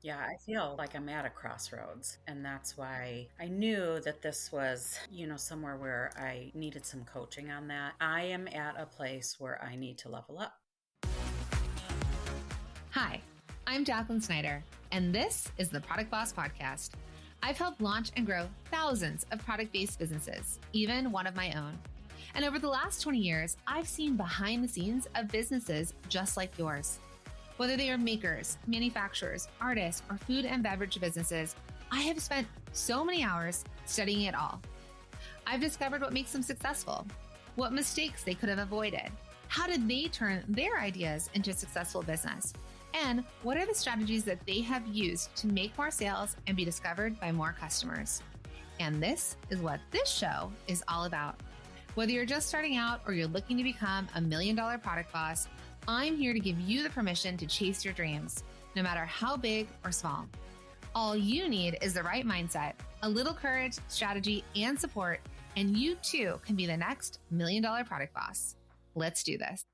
Yeah, I feel like I'm at a crossroads. And that's why I knew that this was, somewhere where I needed some coaching on that. I am at a place where I need to level up. Hi, I'm Jacqueline Snyder, and this is the Product Boss Podcast. I've helped launch and grow thousands of product-based businesses, even one of my own. And over the last 20 years, I've seen behind the scenes of businesses just like yours. Whether they are makers, manufacturers, artists, or food and beverage businesses, I have spent so many hours studying it all. I've discovered what makes them successful, what mistakes they could have avoided, how did they turn their ideas into a successful business, and what are the strategies that they have used to make more sales and be discovered by more customers. And this is what this show is all about. Whether you're just starting out or you're looking to become a $1 million product boss, I'm here to give you the permission to chase your dreams, no matter how big or small. All you need is the right mindset, a little courage, strategy, and support, and you too can be the next $1 million product boss. Let's do this.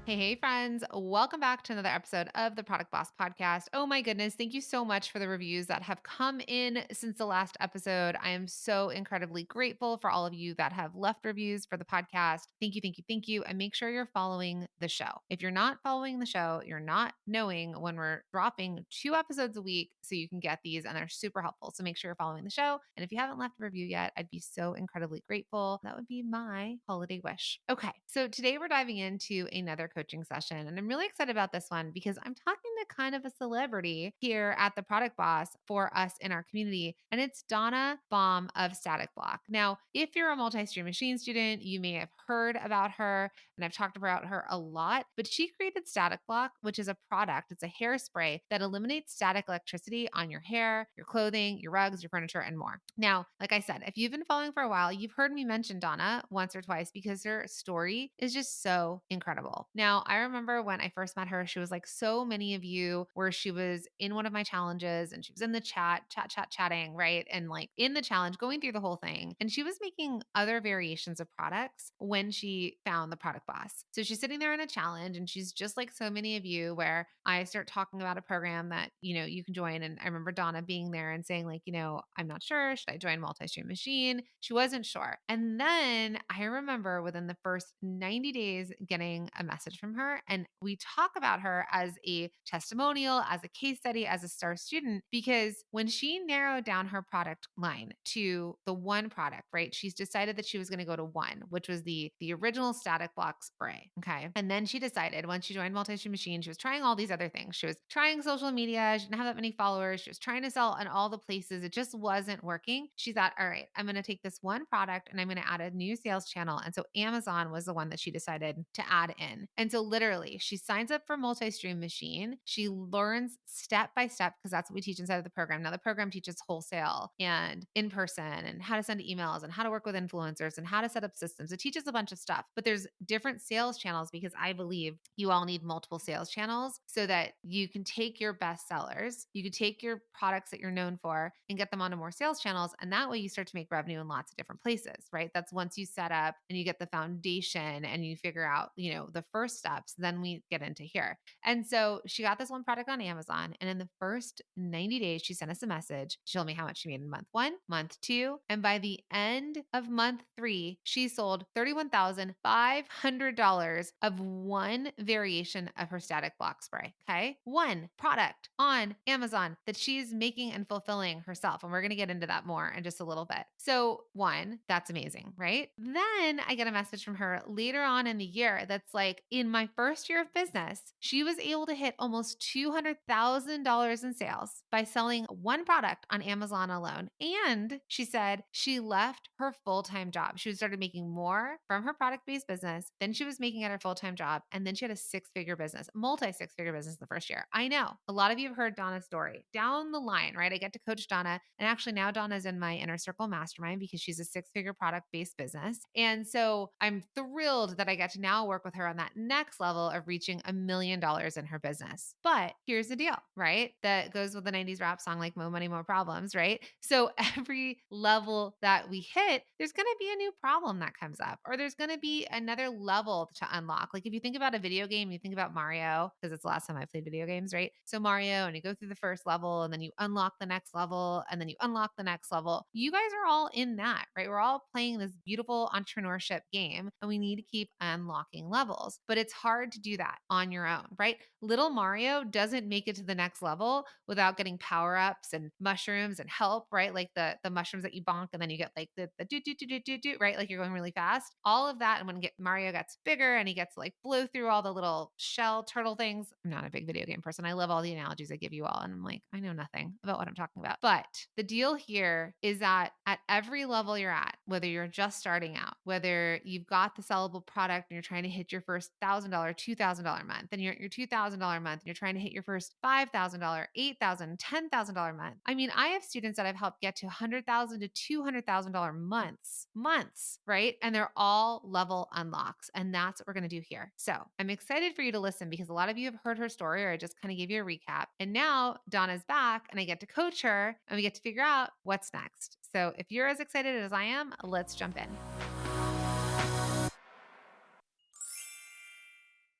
Hey, friends. Welcome back to another episode of the Product Boss Podcast. Oh my goodness. Thank you so much for the reviews that have come in since the last episode. I am so incredibly grateful for all of you that have left reviews for the podcast. Thank you, thank you, thank you. And make sure you're following the show. If you're not following the show, you're not knowing when we're dropping 2 episodes a week so you can get these, and they're super helpful. So make sure you're following the show. And if you haven't left a review yet, I'd be so incredibly grateful. That would be my holiday wish. Okay. So today we're diving into another coaching session. And I'm really excited about this one because I'm talking to kind of a celebrity here at the Product Boss for us in our community. And it's Donna Baum of Static Block. Now, if you're a multi-stream machine student, you may have heard about her, and I've talked about her a lot, but she created Static Block, which is a product. It's a hairspray that eliminates static electricity on your hair, your clothing, your rugs, your furniture, and more. Now, like I said, if you've been following for a while, you've heard me mention Donna once or twice because her story is just so incredible. Now, I remember when I first met her, she was like so many of you, where she was in one of my challenges and she was in the chatting, right? And like in the challenge, going through the whole thing. And she was making other variations of products when she found the Product Boss. So she's sitting there in a challenge and she's just like so many of you, where I start talking about a program that, you can join. And I remember Donna being there and saying like, I'm not sure. Should I join multi-stream machine? She wasn't sure. And then I remember within the first 90 days getting a message from her. And we talk about her as a testimonial, as a case study, as a star student, because when she narrowed down her product line to the one product, right? She's decided that she was going to go to one, which was the original Static Block spray. Okay. And then she decided once she joined Multi-Stream Machine, she was trying all these other things. She was trying social media. She didn't have that many followers. She was trying to sell in all the places. It just wasn't working. She thought, all right, I'm going to take this one product and I'm going to add a new sales channel. And so Amazon was the one that she decided to add in. And so literally she signs up for Multi-Stream Machine. She learns step by step, because that's what we teach inside of the program. Now the program teaches wholesale and in person and how to send emails and how to work with influencers and how to set up systems. It teaches a bunch of stuff, but there's different sales channels, because I believe you all need multiple sales channels so that you can take your best sellers, you can take your products that you're known for and get them onto more sales channels. And that way you start to make revenue in lots of different places, right? That's once you set up and you get the foundation and you figure out, the first steps, then we get into here. And so she got this one product on Amazon. And in the first 90 days, she sent us a message. She told me how much she made in month 1, month 2. And by the end of month 3, she sold $31,500 of one variation of her Static Block spray. Okay. One product on Amazon that she's making and fulfilling herself. And we're going to get into that more in just a little bit. So one, that's amazing, right? Then I get a message from her later on in the year that's like, in my first year of business, she was able to hit almost $200,000 in sales by selling one product on Amazon alone. And she said she left her full-time job. She started making more from her product-based business than she was making at her full-time job. And then she had a six-figure business, multi-six-figure business the first year. I know a lot of you have heard Donna's story down the line, right? I get to coach Donna. And actually now Donna's in my inner circle mastermind because she's a six-figure product-based business. And so I'm thrilled that I get to now work with her on that next level of reaching $1 million in her business. But here's the deal, right? That goes with the 90s rap song, like more money, more problems, right? So every level that we hit, there's going to be a new problem that comes up, or there's going to be another level to unlock. Like if you think about a video game, you think about Mario, because it's the last time I played video games, right? So Mario, and you go through the first level, and then you unlock the next level, and then you unlock the next level. You guys are all in that, right? We're all playing this beautiful entrepreneurship game, and we need to keep unlocking levels. But it's hard to do that on your own, right? Little Mario doesn't make it to the next level without getting power ups and mushrooms and help, right? Like the mushrooms that you bonk, and then you get like the do do do do do do, right? Like you're going really fast. All of that, and when Mario gets bigger and he gets to like blow through all the little shell turtle things. I'm not a big video game person. I love all the analogies I give you all, and I'm like, I know nothing about what I'm talking about. But the deal here is that at every level you're at, whether you're just starting out, whether you've got the sellable product and you're trying to hit your first $1,000, $2,000 month, and you're at your $2,000 month and you're trying to hit your first $5,000, $8,000, $10,000 month. I mean, I have students that I've helped get to $100,000 to $200,000 months, right? And they're all level unlocks. And that's what we're going to do here. So I'm excited for you to listen because a lot of you have heard her story, or I just kind of gave you a recap. And now Donna's back and I get to coach her and we get to figure out what's next. So if you're as excited as I am, let's jump in.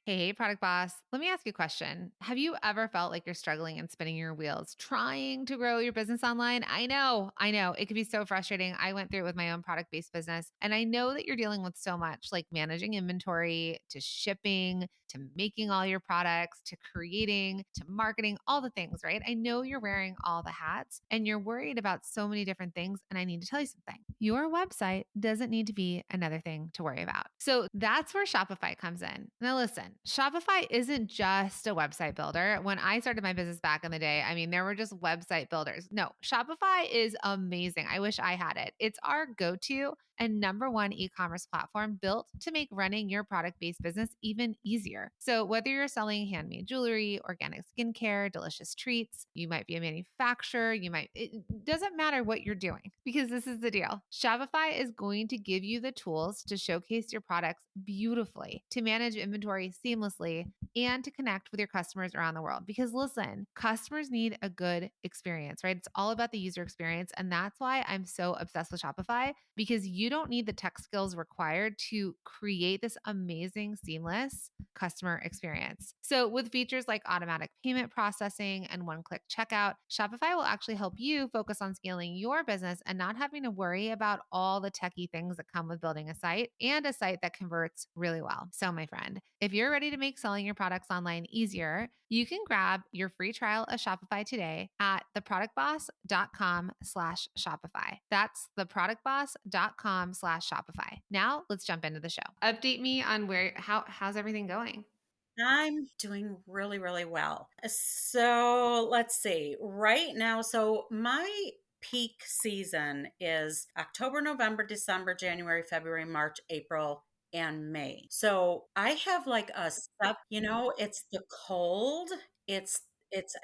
Hey, product boss, let me ask you a question. Have you ever felt like you're struggling and spinning your wheels trying to grow your business online? I know. It can be so frustrating. I went through it with my own product based business, and I know that you're dealing with so much like managing inventory to shipping to making all your products to creating to marketing, all the things, right? I know you're wearing all the hats and you're worried about so many different things. And I need to tell you something. Your website doesn't need to be another thing to worry about. So that's where Shopify comes in. Now, listen, Shopify isn't just a website builder. When I started my business back in the day, I mean, there were just website builders. No, Shopify is amazing. I wish I had it. It's our go to and number one e-commerce platform built to make running your product-based business even easier. So whether you're selling handmade jewelry, organic skincare, delicious treats, you might be a manufacturer, it doesn't matter what you're doing because this is the deal. Shopify is going to give you the tools to showcase your products beautifully, to manage inventory seamlessly, and to connect with your customers around the world. Because listen, customers need a good experience, right? It's all about the user experience. And that's why I'm so obsessed with Shopify, because you don't need the tech skills required to create this amazing, seamless customer experience. So with features like automatic payment processing and one-click checkout, Shopify will actually help you focus on scaling your business and not having to worry about all the techie things that come with building a site, and a site that converts really well. So my friend, if you're ready to make selling your products online easier, you can grab your free trial of Shopify today at theproductboss.com/Shopify. That's theproductboss.com/Shopify. Now let's jump into the show. Update me on how's everything going? I'm doing really, really well. So let's see. Right now, so my peak season is October, November, December, January, February, March, April, and May. So I have like a sub, it's the cold. It's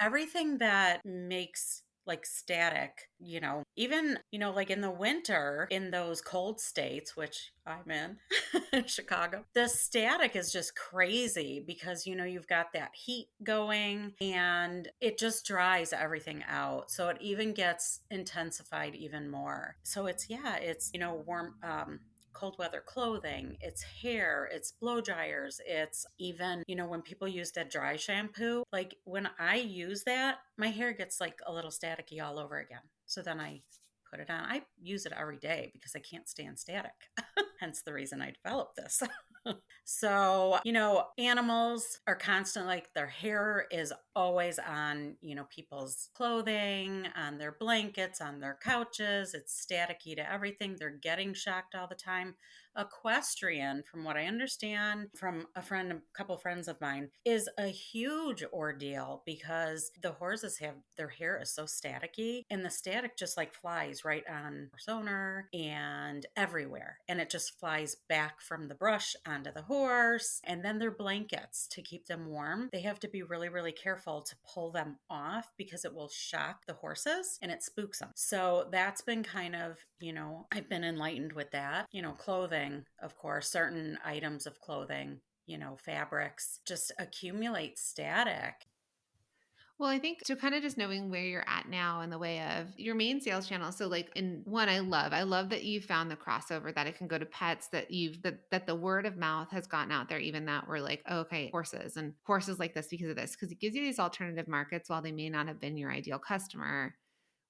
everything that makes like static, even, like in the winter in those cold states, which I'm in, Chicago, the static is just crazy because, you've got that heat going and it just dries everything out. So it even gets intensified even more. So it's, warm, cold weather clothing, it's hair, it's blow dryers, it's even, when people use that dry shampoo, like when I use that, my hair gets like a little staticky all over again. So then I put it on. I use it every day because I can't stand static. Hence the reason I developed this. So, animals are constant, like their hair is always on, people's clothing, on their blankets, on their couches. It's staticky to everything. They're getting shocked all the time. Equestrian, from what I understand from a couple friends of mine, is a huge ordeal because the horses have their hair is so staticky and the static just like flies right on sonar and everywhere. And it just flies back from the brush onto the horse. And then their blankets to keep them warm. They have to be really, really careful to pull them off because it will shock the horses and it spooks them. So that's been kind of, I've been enlightened with that, clothing, of course, certain items of clothing fabrics just accumulate static. Well, I think so kind of just knowing where you're at now in the way of your main sales channel. So like in one, I love that you found the crossover that it can go to pets, that the word of mouth has gotten out there, even that we're like, oh, okay, horses and horses like this because of this, because it gives you these alternative markets while they may not have been your ideal customer.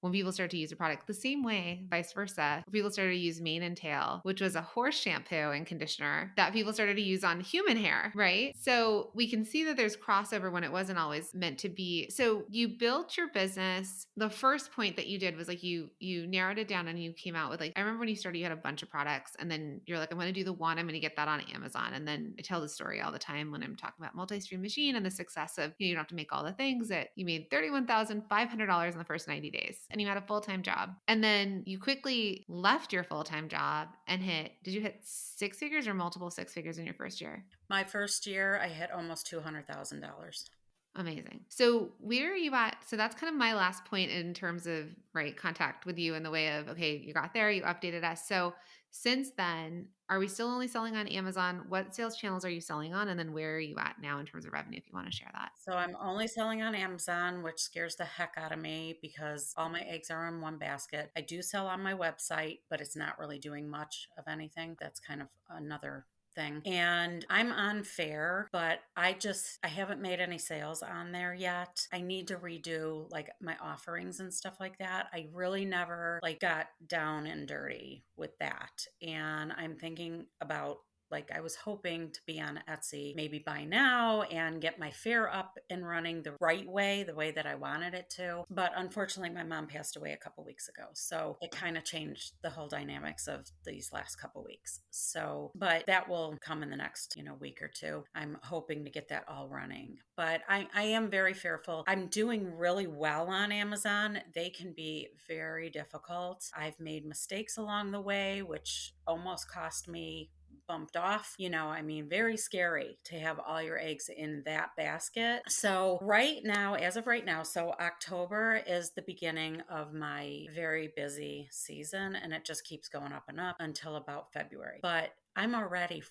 When people start to use a product the same way, vice versa, people started to use mane and tail, which was a horse shampoo and conditioner that people started to use on human hair, right? So we can see that there's crossover when it wasn't always meant to be. So you built your business. The first point that you did was like you narrowed it down and you came out with like, I remember when you started, you had a bunch of products and then you're like, I'm going to do the one, I'm going to get that on Amazon. And then I tell the story all the time when I'm talking about multi-stream machine and the success of, you don't have to make all the things, that you made $31,500 in the first 90 days and you had a full-time job. And then you quickly left your full-time job and did you hit six figures or multiple six figures in your first year? My first year, I hit almost $200,000. Amazing. So where are you at? So that's kind of my last point in terms of right contact with you in the way of, okay, you got there, you updated us. So since then, are we still only selling on Amazon? What sales channels are you selling on? And then where are you at now in terms of revenue, if you want to share that? So I'm only selling on Amazon, which scares the heck out of me because all my eggs are in one basket. I do sell on my website, but it's not really doing much of anything. That's kind of another thing. And I'm on Fair, but I haven't made any sales on there yet. I need to redo like my offerings and stuff like that. I really never like got down and dirty with that. And I'm thinking about, like, I was hoping to be on Etsy maybe by now and get my fair up and running the right way, the way that I wanted it to. But unfortunately, my mom passed away a couple weeks ago. So it kind of changed the whole dynamics of these last couple weeks. So, but that will come in the next, week or two. I'm hoping to get that all running. But I am very fearful. I'm doing really well on Amazon. They can be very difficult. I've made mistakes along the way, which almost cost me bumped off. I mean, very scary to have all your eggs in that basket. So, right now, as of right now, so October is the beginning of my very busy season, and it just keeps going up and up until about February. But I'm already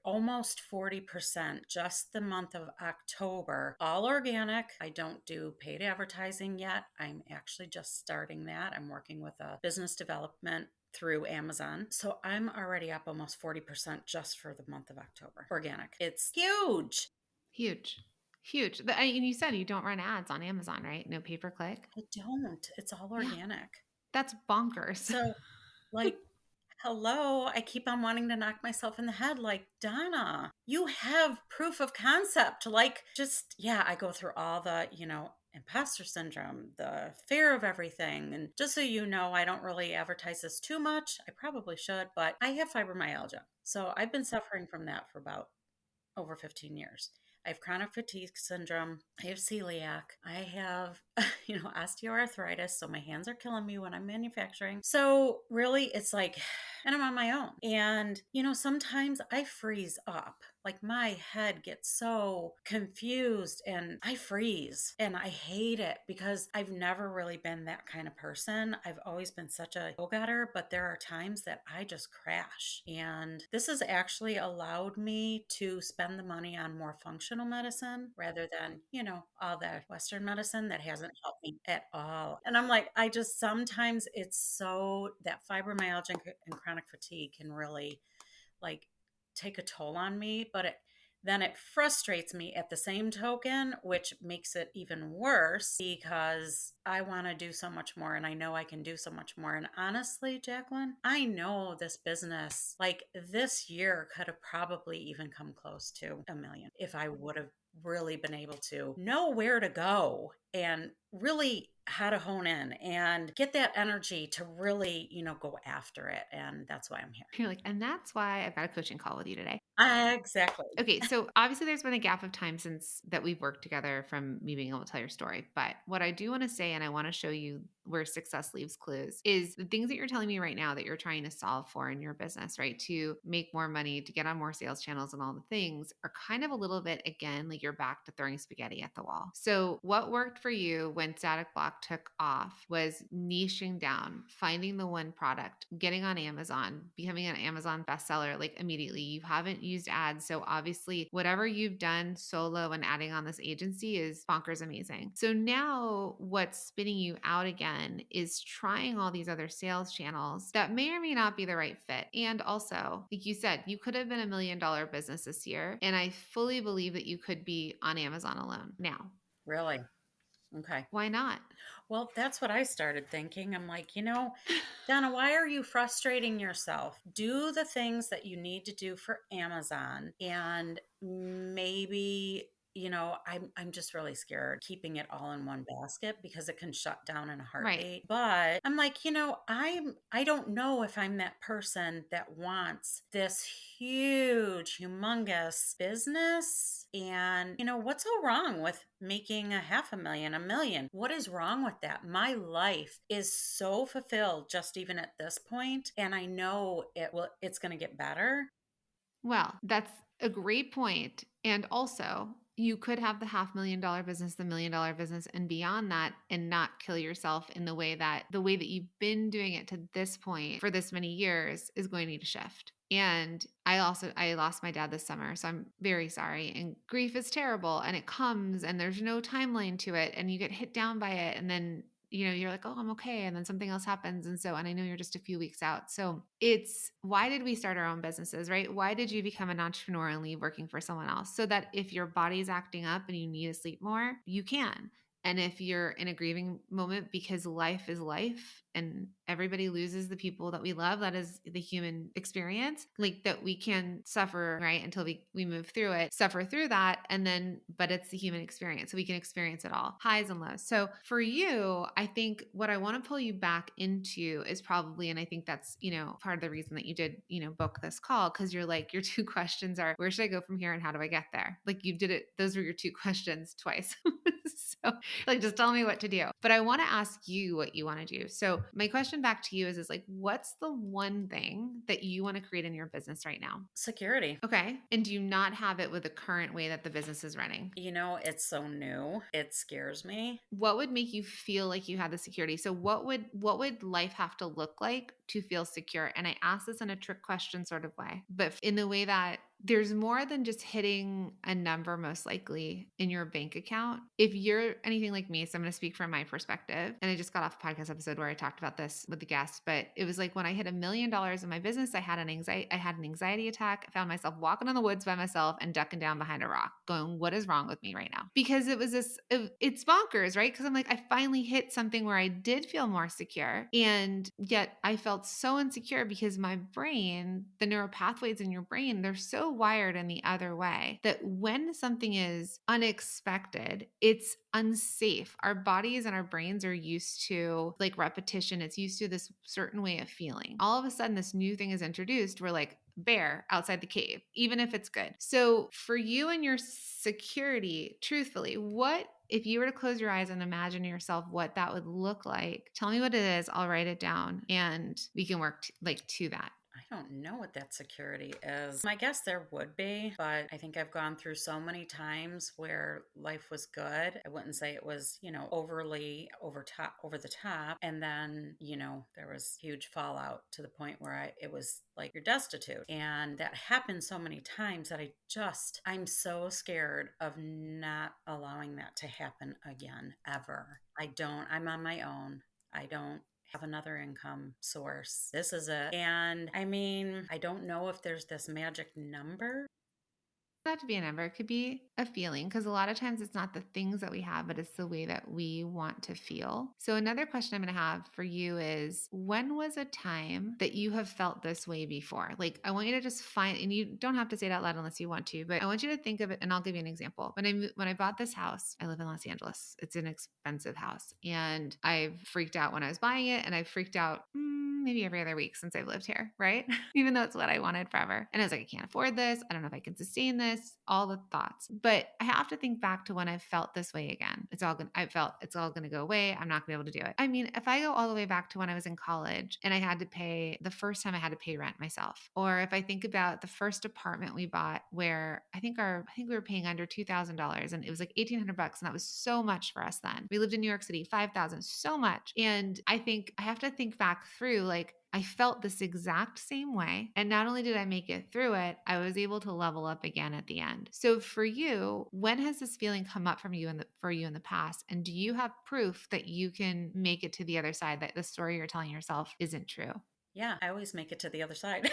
almost 40% just the month of October, all organic. I don't do paid advertising yet. I'm actually just starting that. I'm working with a business development through Amazon. So I'm already up almost 40% just for the month of October. Organic. It's huge. Huge. Huge. And you said you don't run ads on Amazon, right? No pay per click. I don't. It's all Yeah. organic. That's bonkers. So, like, hello, I keep on wanting to knock myself in the head. Like, Donna, you have proof of concept. Like, just, yeah, I go through all the, imposter syndrome, the fear of everything. And just so you know, I don't really advertise this too much. I probably should, but I have fibromyalgia. So I've been suffering from that for about over 15 years. I have chronic fatigue syndrome. I have celiac. I have, osteoarthritis. So my hands are killing me when I'm manufacturing. So really, it's like, and I'm on my own. And, sometimes I freeze up. Like my head gets so confused and I freeze and I hate it because I've never really been that kind of person. I've always been such a go-getter, but there are times that I just crash. And this has actually allowed me to spend the money on more functional medicine rather than, all the Western medicine that hasn't helped me at all. And I'm like, I just sometimes it's so that fibromyalgia and chronic fatigue can really like take a toll on me, but then it frustrates me at the same token, which makes it even worse because I want to do so much more and I know I can do so much more. And honestly, Jacqueline, I know this business, like this year, could have probably even come close to 1 million if I would have really been able to know where to go and really how to hone in and get that energy to really, go after it. And that's why I'm here. You're like, and that's why I've got a coaching call with you today. Exactly. Okay, so obviously there's been a gap of time since that we've worked together from me being able to tell your story. But what I do want to say, and I want to show you where success leaves clues, is the things that you're telling me right now that you're trying to solve for in your business, right? To make more money, to get on more sales channels and all the things are kind of a little bit, again, like you're back to throwing spaghetti at the wall. So what worked for you when Static Block took off was niching down, finding the one product, getting on Amazon, becoming an Amazon bestseller like immediately. haven't used ads. So obviously, whatever you've done solo and adding on this agency is bonkers amazing. So now what's spinning you out again is trying all these other sales channels that may or may not be the right fit. And also, like you said, you could have been $1 million business this year. And I fully believe that you could be on Amazon alone now. Really? Okay. Why not? Well, that's what I started thinking. I'm like, Donna, why are you frustrating yourself? Do the things that you need to do for Amazon, and maybe, I'm just really scared keeping it all in one basket because it can shut down in a Right. heartbeat. But I'm like, I don't know if I'm that person that wants this huge, humongous business. And, what's so wrong with making a half a million, a million? What is wrong with that? My life is so fulfilled just even at this point, and I know it's going to get better. Well, that's a great point. And also, you could have the $500,000 business, the $1 million business, and beyond that, and not kill yourself in the way that you've been doing it to this point for this many years is going to need to shift. And I lost my dad this summer, so I'm very sorry. And grief is terrible and it comes and there's no timeline to it and you get hit down by it and then you're like, oh, I'm okay. And then something else happens. And I know you're just a few weeks out. So it's why did we start our own businesses, right? Why did you become an entrepreneur and leave working for someone else? So that if your body's acting up and you need to sleep more, you can. And if you're in a grieving moment because life is life and everybody loses the people that we love, that is the human experience, like that we can suffer, right? Until we move through it, suffer through that. But it's the human experience. So we can experience it all, highs and lows. So for you, I think what I want to pull you back into is probably, and I think that's, part of the reason that you did, book this call. Cause you're like, your two questions are, where should I go from here? And how do I get there? Like you did it. Those were your two questions twice. So like just tell me what to do. But I want to ask you what you want to do. So my question back to you is like, what's the one thing that you want to create in your business right now? Security. Okay. And do you not have it with the current way that the business is running? It's so new. It scares me. What would make you feel like you had the security? So what would life have to look like to feel secure? And I ask this in a trick question sort of way, but in the way that there's more than just hitting a number most likely in your bank account. If you're anything like me, so I'm going to speak from my perspective. And I just got off a podcast episode where I talked about this with the guest, but it was like when I hit $1 million in my business, I had an anxiety attack. I found myself walking in the woods by myself and ducking down behind a rock going, what is wrong with me right now? Because it's bonkers, right? Because I'm like, I finally hit something where I did feel more secure. And yet I felt so insecure because my brain, the neural pathways in your brain, they're so wired in the other way that when something is unexpected, it's unsafe. Our bodies and our brains are used to like repetition. It's used to this certain way of feeling. All of a sudden, this new thing is introduced. We're like, bear outside the cave, even if it's good. So, for you and your security, truthfully, what if you were to close your eyes and imagine yourself what that would look like? Tell me what it is. I'll write it down and we can work to that. I don't know what that security is. I guess there would be, but I think I've gone through so many times where life was good. I wouldn't say it was, overly over the top. And then, there was huge fallout to the point where it was like you're destitute. And that happened so many times that I'm so scared of not allowing that to happen again, ever. I'm on my own. I don't have another income source. This is it. And I mean, I don't know if there's this magic number. Not to be a number, it could be a feeling because a lot of times it's not the things that we have, but it's the way that we want to feel. So, another question I'm going to have for you is when was a time that you have felt this way before? Like, I want you to just find, and you don't have to say it out loud unless you want to, but I want you to think of it, and I'll give you an example. When I bought this house, I live in Los Angeles. It's an expensive house, and I freaked out when I was buying it, and I freaked out. Maybe every other week since I've lived here, right? Even though it's what I wanted forever. And I was like, I can't afford this. I don't know if I can sustain this, all the thoughts. But I have to think back to when I felt this way again. I felt it's all going to go away. I'm not going to be able to do it. I mean, if I go all the way back to when I was in college and the first time I had to pay rent myself, or if I think about the first apartment we bought where I think we were paying under $2,000 and it was like $1,800. And that was so much for us then. We lived in New York City, 5,000, so much. And I think I have to think back through like, I felt this exact same way. And not only did I make it through it, I was able to level up again at the end. So for you, when has this feeling come up from you for you in the past? And do you have proof that you can make it to the other side, that the story you're telling yourself isn't true? Yeah, I always make it to the other side,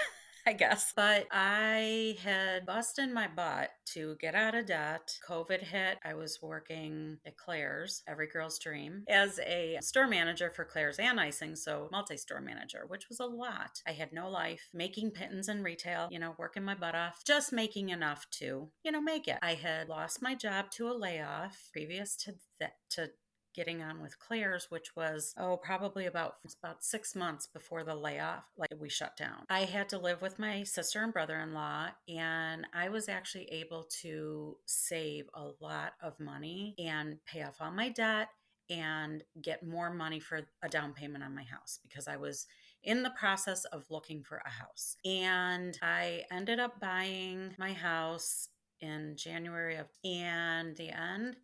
I guess. But I had busted my butt to get out of debt. COVID hit. I was working at Claire's, Every Girl's Dream, as a store manager for Claire's and icing, so multi store manager, which was a lot. I had no life, making pittance in retail, working my butt off, just making enough to, make it. I had lost my job to a layoff previous to that, to getting on with Claire's, which was probably about 6 months before the layoff, like we shut down. I had to live with my sister and brother-in-law, and I was actually able to save a lot of money and pay off all my debt and get more money for a down payment on my house because I was in the process of looking for a house. And I ended up buying my house in January of and the end,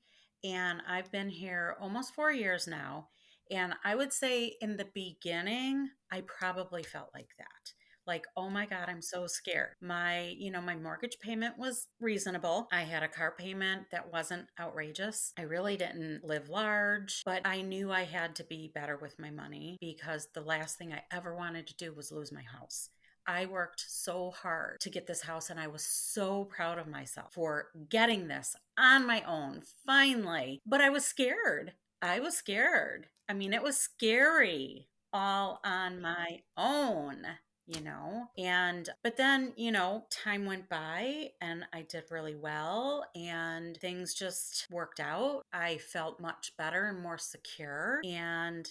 and I've been here almost 4 years now. And I would say in the beginning, I probably felt like that. Like, oh my God, I'm so scared. My mortgage payment was reasonable. I had a car payment that wasn't outrageous. I really didn't live large, but I knew I had to be better with my money because the last thing I ever wanted to do was lose my house. I worked so hard to get this house, and I was so proud of myself for getting this on my own finally. But I was scared. I was scared. I mean, it was scary all on my own. But then, time went by and I did really well and things just worked out. I felt much better and more secure. And,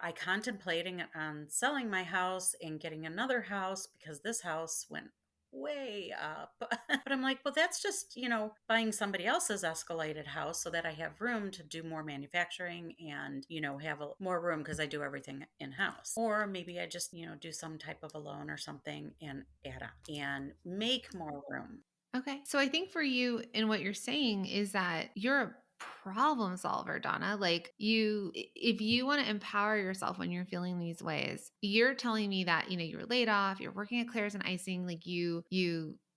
I contemplating on selling my house and getting another house because this house went way up. But I'm like, well, that's just, buying somebody else's escalated house so that I have room to do more manufacturing and, have more room because I do everything in house. Or maybe I just, do some type of a loan or something and add on and make more room. Okay. So I think for you and what you're saying is that you're a problem solver, Donna. Like if you want to empower yourself when you're feeling these ways, you're telling me that, you were laid off, you're working at Claire's and icing, like you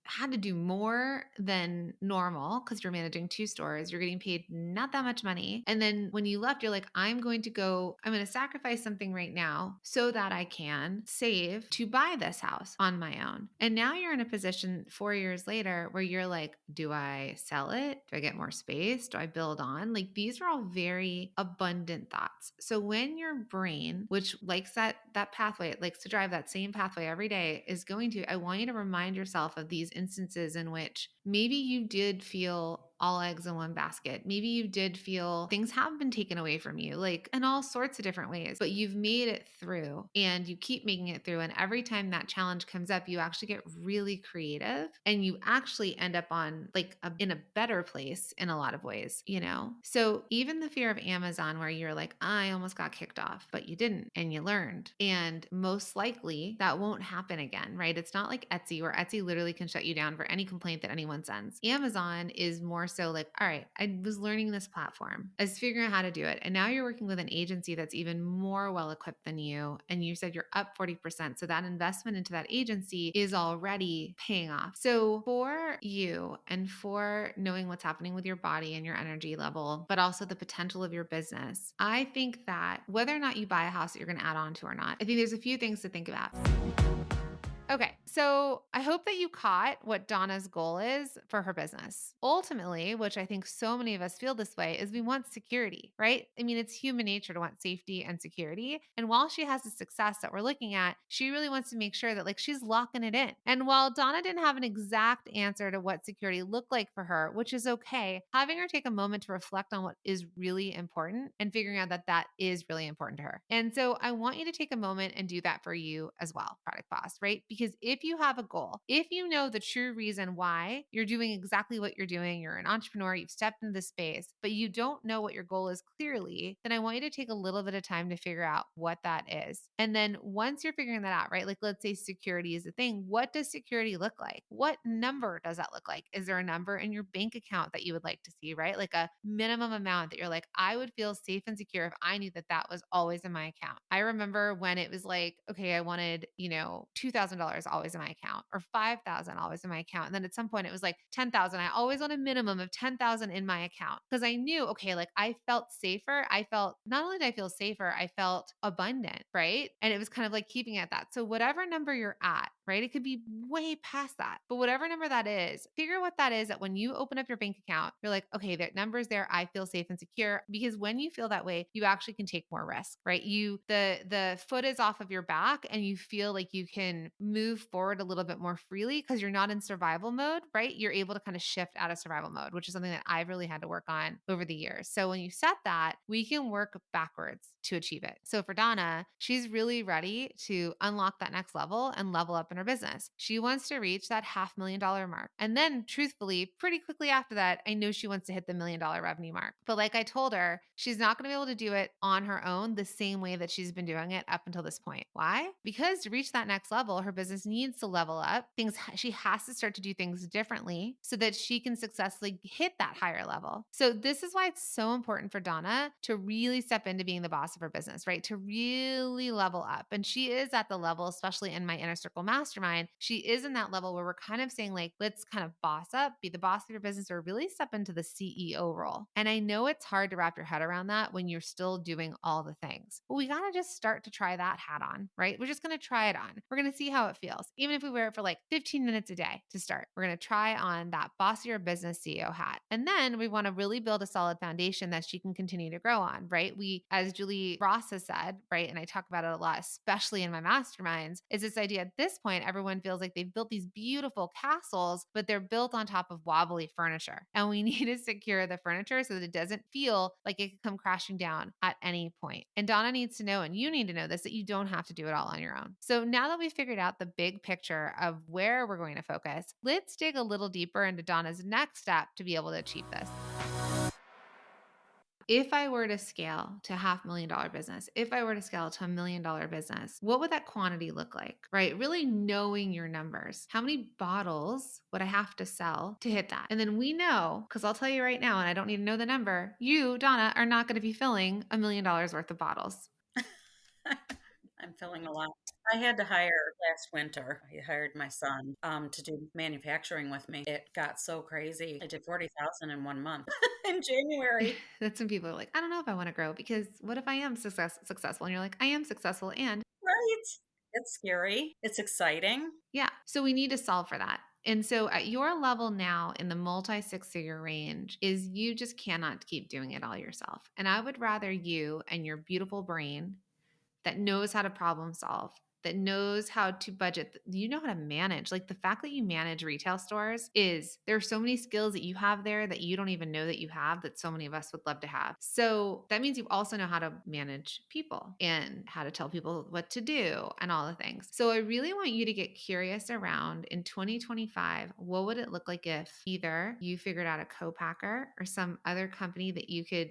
had to do more than normal because you're managing two stores. You're getting paid not that much money. And then when you left, you're like, I'm going to sacrifice something right now so that I can save to buy this house on my own. And now you're in a position 4 years later where you're like, do I sell it? Do I get more space? Do I build on? Like these are all very abundant thoughts. So when your brain, which likes that pathway, it likes to drive that same pathway every day, is going to, I want you to remind yourself of these instances in which maybe you did feel all eggs in one basket. Maybe you did feel things have been taken away from you, like in all sorts of different ways, but you've made it through and you keep making it through. And every time that challenge comes up, you actually get really creative and you actually end up in a better place in a lot of ways. So even the fear of Amazon, where you're like, I almost got kicked off, but you didn't and you learned. And most likely that won't happen again, right? It's not like Etsy, where Etsy literally can shut you down for any complaint that anyone sends. Amazon is more so like, all right, I was learning this platform, I was figuring out how to do it. And now you're working with an agency that's even more well equipped than you. And you said you're up 40%. So that investment into that agency is already paying off. So for you and for knowing what's happening with your body and your energy level, but also the potential of your business, I think that whether or not you buy a house that you're going to add on to or not, I think there's a few things to think about. Okay, so I hope that you caught what Donna's goal is for her business. Ultimately, which I think so many of us feel this way, is we want security, right? I mean, it's human nature to want safety and security. And while she has the success that we're looking at, she really wants to make sure that she's locking it in. And while Donna didn't have an exact answer to what security looked like for her, which is okay, having her take a moment to reflect on what is really important and figuring out that that is really important to her. And so I want you to take a moment and do that for you as well, Product Boss, right? Because if if you have a goal, if you know the true reason why you're doing exactly what you're doing, you're an entrepreneur, you've stepped into this space, but you don't know what your goal is clearly, then I want you to take a little bit of time to figure out what that is. And then once you're figuring that out, right? Like let's say security is a thing. What does security look like? What number does that look like? Is there a number in your bank account that you would like to see, right? Like a minimum amount that you're like, I would feel safe and secure if I knew that that was always in my account. I remember when it was like, okay, I wanted, $2,000 always in my account or 5,000 always in my account. And then at some point it was like 10,000. I always want a minimum of 10,000 in my account because I knew, okay, like I felt safer. I felt, not only did I feel safer, I felt abundant, right? And it was kind of like keeping it at that. So whatever number you're at, right? It could be way past that, but whatever number that is, figure what that is that when you open up your bank account, you're like, okay, that number's there. I feel safe and secure because when you feel that way, you actually can take more risk, right? The foot is off of your back and you feel like you can move forward a little bit more freely because you're not in survival mode, right? You're able to kind of shift out of survival mode, which is something that I've really had to work on over the years. So when you set that, we can work backwards to achieve it. So for Donna, she's really ready to unlock that next level and level up in her business. She wants to reach that $500,000 mark. And then truthfully, pretty quickly after that, I know she wants to hit the $1 million revenue mark. But like I told her, she's not going to be able to do it on her own the same way that she's been doing it up until this point. Why? Because to reach that next level, her business needs to level up. She has to start to do things differently so that she can successfully hit that higher level. So this is why it's so important for Donna to really step into being the boss of her business, right? To really level up. And she is at the level, especially in my inner circle mastermind, she is in that level where we're kind of saying like, let's kind of boss up, be the boss of your business, or really step into the CEO role. And I know it's hard to wrap your head around that when you're still doing all the things, but we got to just start to try that hat on, right? We're just going to try it on. We're going to see how it feels. Even if we wear it for like 15 minutes a day to start, we're going to try on that boss of your business CEO hat. And then we want to really build a solid foundation that she can continue to grow on, right? We, as Julie Ross has said, right? And I talk about it a lot, especially in my masterminds, is this idea at this point, everyone feels like they've built these beautiful castles, but they're built on top of wobbly furniture. And we need to secure the furniture so that it doesn't feel like it could come crashing down at any point. And Donna needs to know, and you need to know this, that you don't have to do it all on your own. So now that we've figured out the big picture of where we're going to focus, let's dig a little deeper into Donna's next step to be able to achieve this. If I were to scale to $500,000 business, if I were to scale to $1 million business, what would that quantity look like, right? Really knowing your numbers. How many bottles would I have to sell to hit that? And then we know, because I'll tell you right now, and I don't need to know the number, you, Donna, are not going to be filling $1 million worth of bottles. I'm feeling a lot. I had to hire last winter. I hired my son to do manufacturing with me. It got so crazy. I did 40,000 in 1 month in January. That's when people are like, I don't know if I want to grow because what if I am successful? And you're like, I am successful. And Right. It's scary. It's exciting. yeah, so we need to solve for that. And so at your level now in the multi six figure range is you just cannot keep doing it all yourself. And I would rather you and your beautiful brain that knows how to problem solve, that knows how to budget, you know how to manage. Like the fact that you manage retail stores is there are so many skills that you have there that you don't even know that you have that so many of us would love to have. So that means you also know how to manage people and how to tell people what to do and all the things. So I really want you to get curious around in 2025, what would it look like if either you figured out a co-packer or some other company that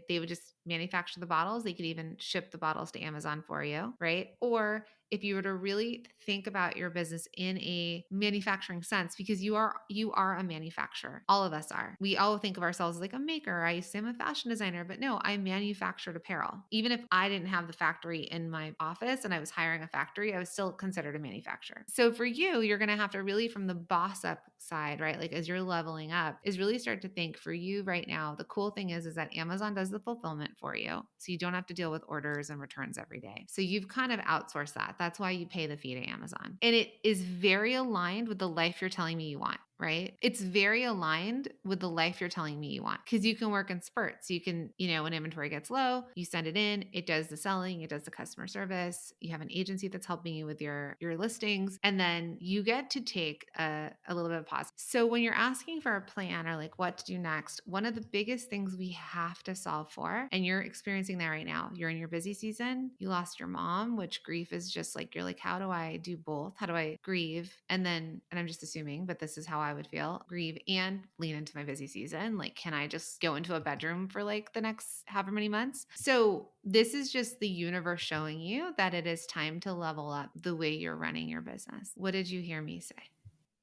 they would just manufacture the bottles. They could even ship the bottles to Amazon for you, right? Or if you were to really think about your business in a manufacturing sense, because you are a manufacturer. All of us are. We all think of ourselves as like a maker. I used to say I'm a fashion designer, but no, I manufactured apparel. Even if I didn't have the factory in my office and I was hiring a factory, I was still considered a manufacturer. So for you, you're going to have to really from the boss up side, right? Like as you're leveling up, is really start to think for you right now. The cool thing is that Amazon does the fulfillment for you. So you don't have to deal with orders and returns every day. So you've kind of outsourced that. That's why you pay the fee to Amazon. And it is very aligned with the life you're telling me you want. right? It's very aligned with the life you're telling me you want because you can work in spurts. You can, when inventory gets low, you send it in, it does the selling, it does the customer service. You have an agency that's helping you with your listings, and then you get to take a little bit of pause. So when you're asking for a plan or like what to do next, one of the biggest things we have to solve for, and you're experiencing that right now, you're in your busy season, you lost your mom, which grief is just like, you're like, how do I do both? How do I grieve? And I'm just assuming, but this is how I would feel, grieve and lean into my busy season. Like, can I just go into a bedroom for like the next however many months? So this is just the universe showing you that it is time to level up the way you're running your business. What did you hear me say?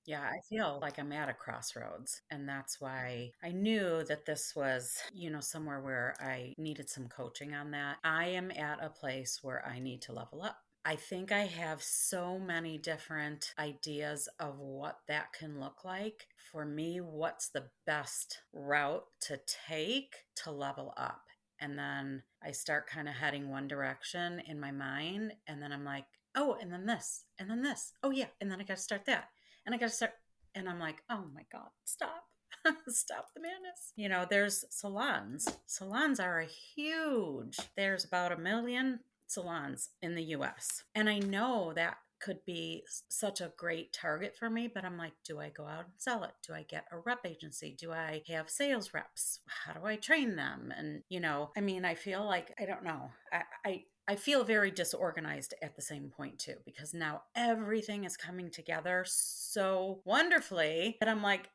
Yeah, I feel like I'm at a crossroads. And that's why I knew that this was, somewhere where I needed some coaching on that. I am at a place where I need to level up. I think I have so many different ideas of what that can look like. For me, what's the best route to take to level up? And then I start kind of heading one direction in my mind. And then I'm like, oh, and then this, and then this. Oh, yeah. And then I got to start that and I got to start. And I'm like, oh my God, stop. Stop the madness. There's salons. Salons are a huge, there's about 1 million salons in the US. And I know that could be such a great target for me, but I'm like, do I go out and sell it? Do I get a rep agency? Do I have sales reps? How do I train them? And, I feel like, I don't know. I feel very disorganized at the same point too, because now everything is coming together so wonderfully that I'm like,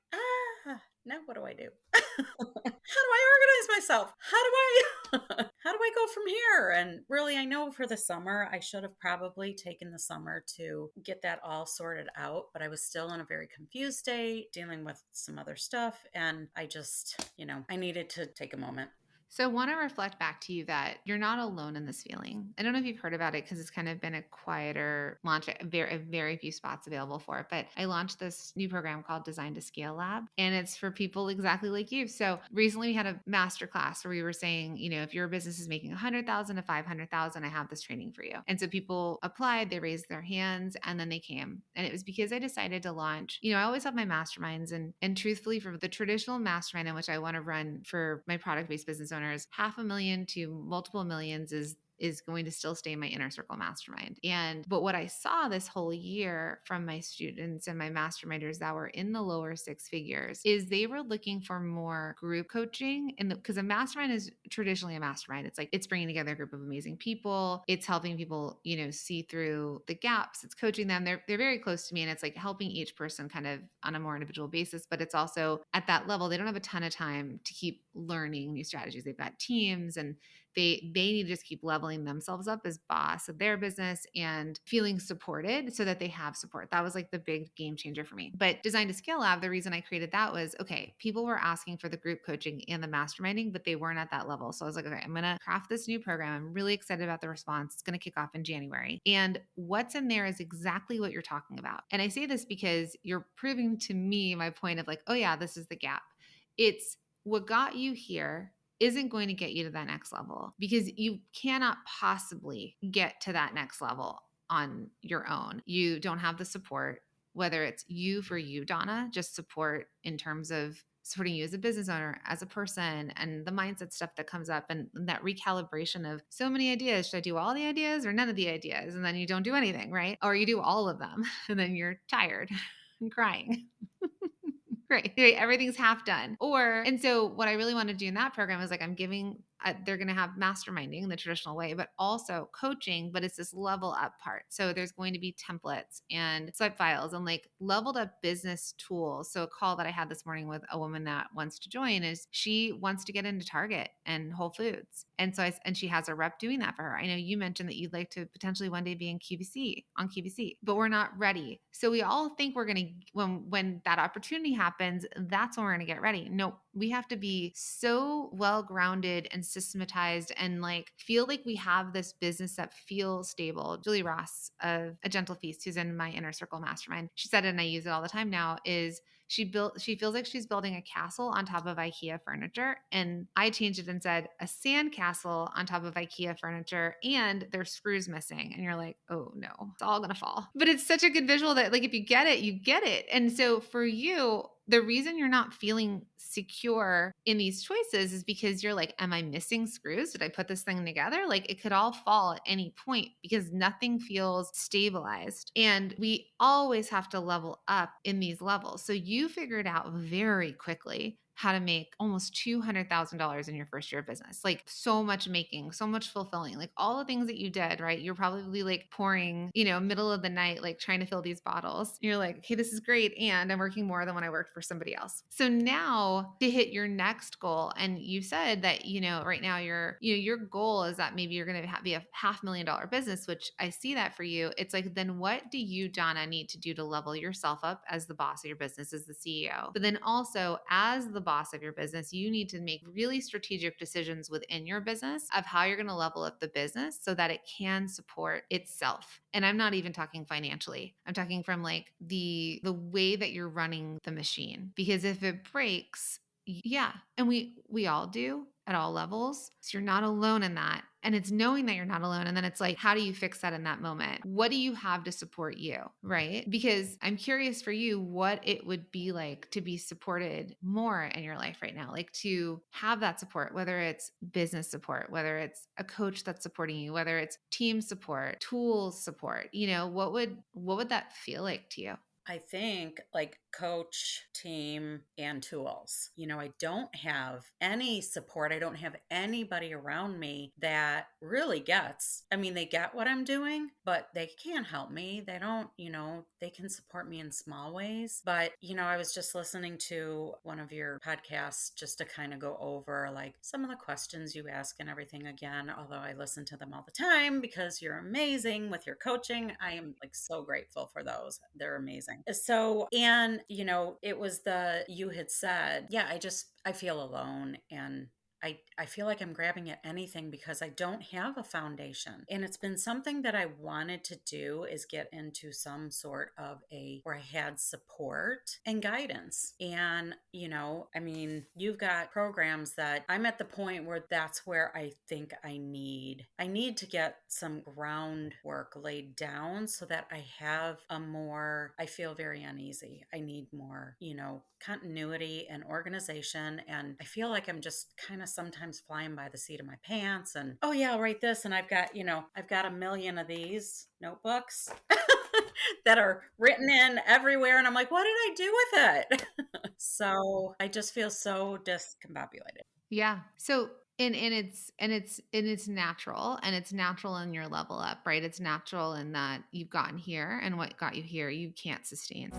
now what do I do? How do I organize myself? How do I go from here? And really, I know for the summer, I should have probably taken the summer to get that all sorted out, but I was still in a very confused state, dealing with some other stuff. And I just, I needed to take a moment. So I want to reflect back to you that you're not alone in this feeling. I don't know if you've heard about it because it's kind of been a quieter launch, very few spots available for it. But I launched this new program called Design to Scale Lab, and it's for people exactly like you. So recently we had a master class where we were saying, if your business is making 100,000 to 500,000, I have this training for you. And so people applied, they raised their hands, and then they came. And it was because I decided to launch. I always have my masterminds, and truthfully, for the traditional mastermind in which I want to run for my product based business owners, 500,000 to multiple millions is going to still stay in my inner circle mastermind. But what I saw this whole year from my students and my masterminders that were in the lower six figures is they were looking for more group coaching. And because a mastermind is traditionally a mastermind, it's like it's bringing together a group of amazing people. It's helping people, see through the gaps. It's coaching them. They're very close to me, and it's like helping each person kind of on a more individual basis. But it's also at that level, they don't have a ton of time to keep learning new strategies. They've got teams, and they need to just keep leveling themselves up as boss of their business and feeling supported so that they have support. That was like the big game changer for me. But Design to Scale Lab, the reason I created that was, okay, people were asking for the group coaching and the masterminding, but they weren't at that level. So I was like, okay, I'm going to craft this new program. I'm really excited about the response. It's going to kick off in January. And what's in there is exactly what you're talking about. And I say this because you're proving to me my point of like, oh yeah, this is the gap. It's what got you here isn't going to get you to that next level because you cannot possibly get to that next level on your own. You don't have the support, whether it's you for you, Donna, just support in terms of supporting you as a business owner, as a person, and the mindset stuff that comes up and that recalibration of so many ideas. Should I do all the ideas or none of the ideas? And then you don't do anything, right? Or you do all of them and then you're tired and crying. Right. Everything's half done. And so what I really want to do in that program is like, I'm giving, they're going to have masterminding in the traditional way, but also coaching, but it's this level up part. So there's going to be templates and swipe files and like leveled up business tools. So a call that I had this morning with a woman that wants to join is she wants to get into Target and Whole Foods. And so and she has a rep doing that for her. I know you mentioned that you'd like to potentially one day be in on QVC, but we're not ready. So we all think we're going to, when that opportunity happens, that's when we're going to get ready. No, we have to be so well grounded and systematized and like feel like we have this business that feels stable. Julie Ross of A Gentle Feast, who's in my inner circle mastermind, she said it and I use it all the time now, is she feels like she's building a castle on top of IKEA furniture. And I changed it and said a sand castle on top of IKEA furniture and there's screws missing. And you're like, oh no, it's all going to fall. But it's such a good visual that like, if you get it, you get it. And so for you, the reason you're not feeling secure in these choices is because you're like, am I missing screws? Did I put this thing together? Like it could all fall at any point because nothing feels stabilized. And we always have to level up in these levels. So you figured out very quickly how to make almost $200,000 in your first year of business. Like so much making, so much fulfilling, like all the things that you did, right? You're probably like pouring, middle of the night, like trying to fill these bottles. You're like, okay, this is great. And I'm working more than when I worked for somebody else. So now to hit your next goal, and you said that, right now your goal is that maybe you're going to be a $500,000 business, which I see that for you. It's like, then what do you, Donna, need to do to level yourself up as the boss of your business, as the CEO? But then also as the boss of your business, you need to make really strategic decisions within your business of how you're going to level up the business so that it can support itself. And I'm not even talking financially. I'm talking from like the way that you're running the machine. Because if it breaks, yeah, and we all do at all levels. So you're not alone in that. And it's knowing that you're not alone. And then it's like, how do you fix that in that moment? What do you have to support you? Right? Because I'm curious for you what it would be like to be supported more in your life right now, like to have that support, whether it's business support, whether it's a coach that's supporting you, whether it's team support, tools support, what would that feel like to you? I think like coach, team, and tools. I don't have any support. I don't have anybody around me that really gets. I mean, they get what I'm doing, but they can't help me. They don't, they can support me in small ways. But, I was just listening to one of your podcasts just to kind of go over like some of the questions you ask and everything again, although I listen to them all the time because you're amazing with your coaching. I am like so grateful for those. They're amazing. So, and, it was you had said, yeah, I feel alone and I feel like I'm grabbing at anything because I don't have a foundation. And it's been something that I wanted to do is get into some sort of where I had support and guidance. And, I mean, you've got programs that I'm at the point where that's where I think I need to get some groundwork laid down so that I feel very uneasy. I need more, continuity and organization. And I feel like I'm just kind of sometimes flying by the seat of my pants and, oh yeah, I'll write this. And I've got a million of these notebooks that are written in everywhere. And I'm like, what did I do with it? So I just feel so discombobulated. Yeah. So and it's natural, and it's natural in your level up, right? It's natural in that you've gotten here, and what got you here you can't sustain.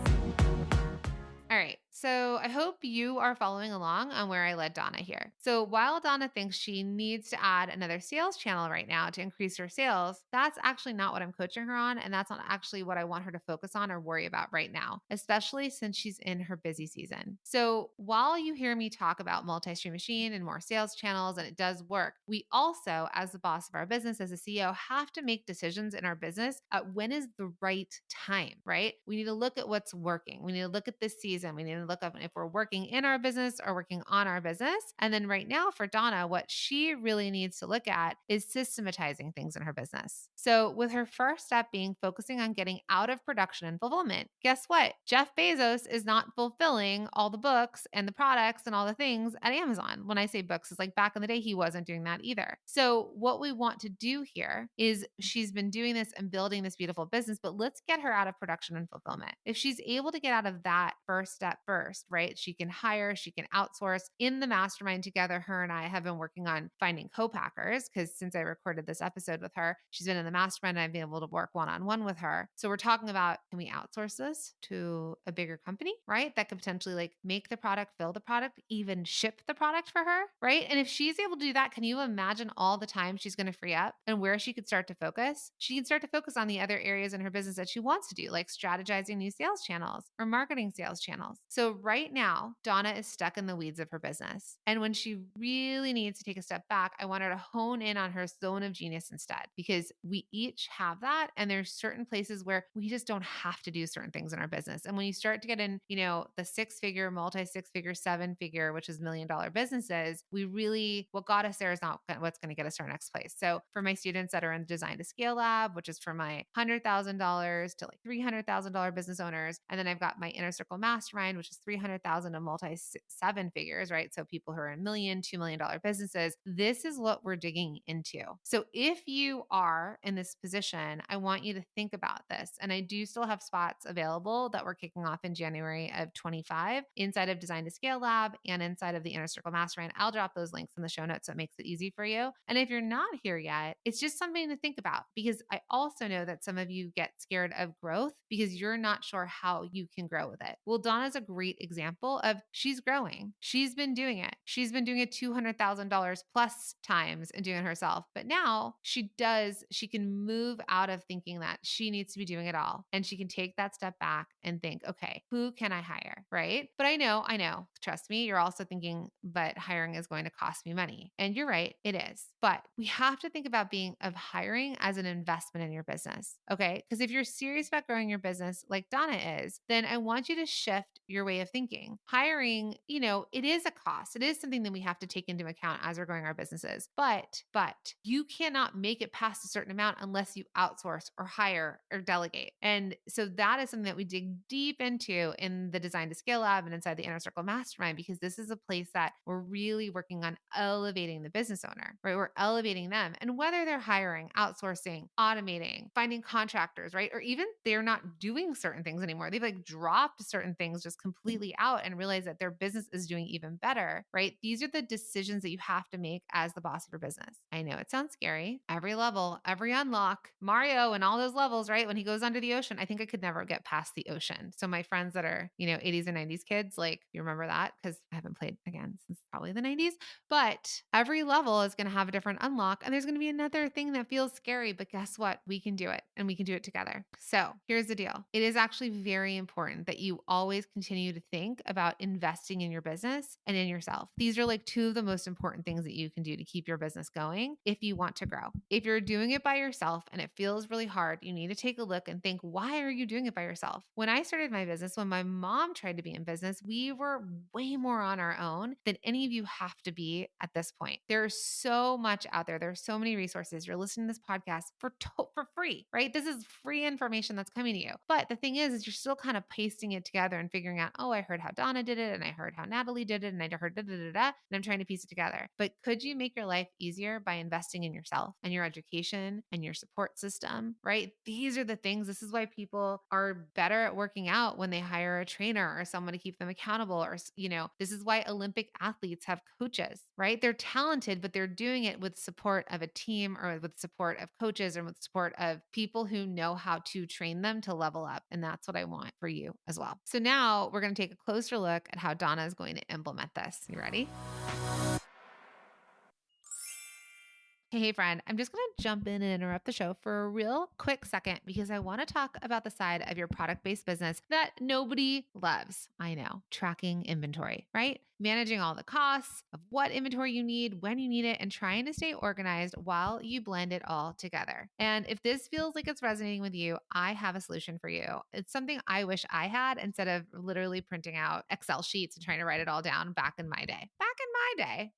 All right. So I hope you are following along on where I led Donna here. So while Donna thinks she needs to add another sales channel right now to increase her sales, that's actually not what I'm coaching her on. And that's not actually what I want her to focus on or worry about right now, especially since she's in her busy season. So while you hear me talk about multi-stream machine and more sales channels, and it does work, we also, as the boss of our business, as a CEO, have to make decisions in our business at when is the right time, right? We need to look at what's working. We need to look at this season. We need to look up if we're working in our business or working on our business. And then right now for Donna, what she really needs to look at is systematizing things in her business. So with her first step being focusing on getting out of production and fulfillment, guess what? Jeff Bezos is not fulfilling all the books and the products and all the things at Amazon. When I say books, it's like back in the day, he wasn't doing that either. So what we want to do here is she's been doing this and building this beautiful business, but let's get her out of production and fulfillment. If she's able to get out of that first step first, right? She can hire, she can outsource. In the mastermind together, her and I have been working on finding co-packers because since I recorded this episode with her, she's been in the mastermind and I've been able to work one-on-one with her. So we're talking about, can we outsource this to a bigger company, right? That could potentially like make the product, fill the product, even ship the product for her, right? And if she's able to do that, can you imagine all the time she's going to free up and where she could start to focus? She can start to focus on the other areas in her business that she wants to do, like strategizing new sales channels or marketing sales channels. So right now, Donna is stuck in the weeds of her business. And when she really needs to take a step back, I want her to hone in on her zone of genius instead, because we each have that. And there's certain places where we just don't have to do certain things in our business. And when you start to get in, the six-figure, multi-six-figure, seven-figure, which is $1 million businesses, what got us there is not what's going to get us to our next place. So for my students that are in the Design to Scale Lab, which is for my $100,000 to like $300,000 business owners, and then I've got my Inner Circle Mastermind, which is 300,000 to multi seven figures, right? So people who are in million, $2 million businesses, this is what we're digging into. So if you are in this position, I want you to think about this. And I do still have spots available that we're kicking off in January of 25 inside of Design to Scale Lab and inside of the Inner Circle Mastermind. I'll drop those links in the show notes so it makes it easy for you. And if you're not here yet, it's just something to think about, because I also know that some of you get scared of growth because you're not sure how you can grow with it. Well, Donna's a great example of she's growing. She's been doing it. She's been doing it $200,000 plus times and doing it herself. But now she can move out of thinking that she needs to be doing it all. And she can take that step back and think, okay, who can I hire? Right. But I know, trust me, you're also thinking, but hiring is going to cost me money. And you're right, it is. But we have to think about hiring as an investment in your business. Okay. Because if you're serious about growing your business like Donna is, then I want you to shift your way of thinking. Hiring, it is a cost. It is something that we have to take into account as we're growing our businesses. But you cannot make it past a certain amount unless you outsource or hire or delegate. And so that is something that we dig deep into in the Design to Scale Lab and inside the Inner Circle Mastermind, because this is a place that we're really working on elevating the business owner, right? We're elevating them. And whether they're hiring, outsourcing, automating, finding contractors, right? Or even they're not doing certain things anymore. They've like dropped certain things just completely out and realized that their business is doing even better, right? These are the decisions that you have to make as the boss of your business. I know it sounds scary. Every level, every unlock, Mario and all those levels, right? When he goes under the ocean, I think I could never get past the ocean. So my friends that are, 80s and 90s kids, like you remember that because I haven't played again since probably the 90s, but every level is going to have a different unlock. And there's going to be another thing that feels scary, but guess what? We can do it and we can do it together. So here's the deal. It is actually very important that you always continue to think about investing in your business and in yourself. These are like two of the most important things that you can do to keep your business going if you want to grow. If you're doing it by yourself and it feels really hard, you need to take a look and think, why are you doing it by yourself? When I started my business, when my mom tried to be in business, we were way more on our own than any of you have to be at this point. There's so much out there. There's so many resources. You're listening to this podcast for free, right? This is free information that's coming to you. But the thing is you're still kind of pasting it together and figuring out, oh, I heard how Donna did it and I heard how Natalie did it and I heard and I'm trying to piece it together. But could you make your life easier by investing in yourself and your education and your support system, right? These are the things. This is why people are better at working out when they hire a trainer or someone to keep them accountable. Or, this is why Olympic athletes have coaches, right? They're talented, but they're doing it with support of a team or with support of coaches or with support of people who know how to train them to level up. And that's what I want for you as well. So now we're going to take a closer look at how Donna is going to implement this. You ready? Hey, friend, I'm just going to jump in and interrupt the show for a real quick second because I want to talk about the side of your product-based business that nobody loves. I know, tracking inventory, right? Managing all the costs of what inventory you need, when you need it, and trying to stay organized while you blend it all together. And if this feels like it's resonating with you, I have a solution for you. It's something I wish I had instead of literally printing out Excel sheets and trying to write it all down back in my day.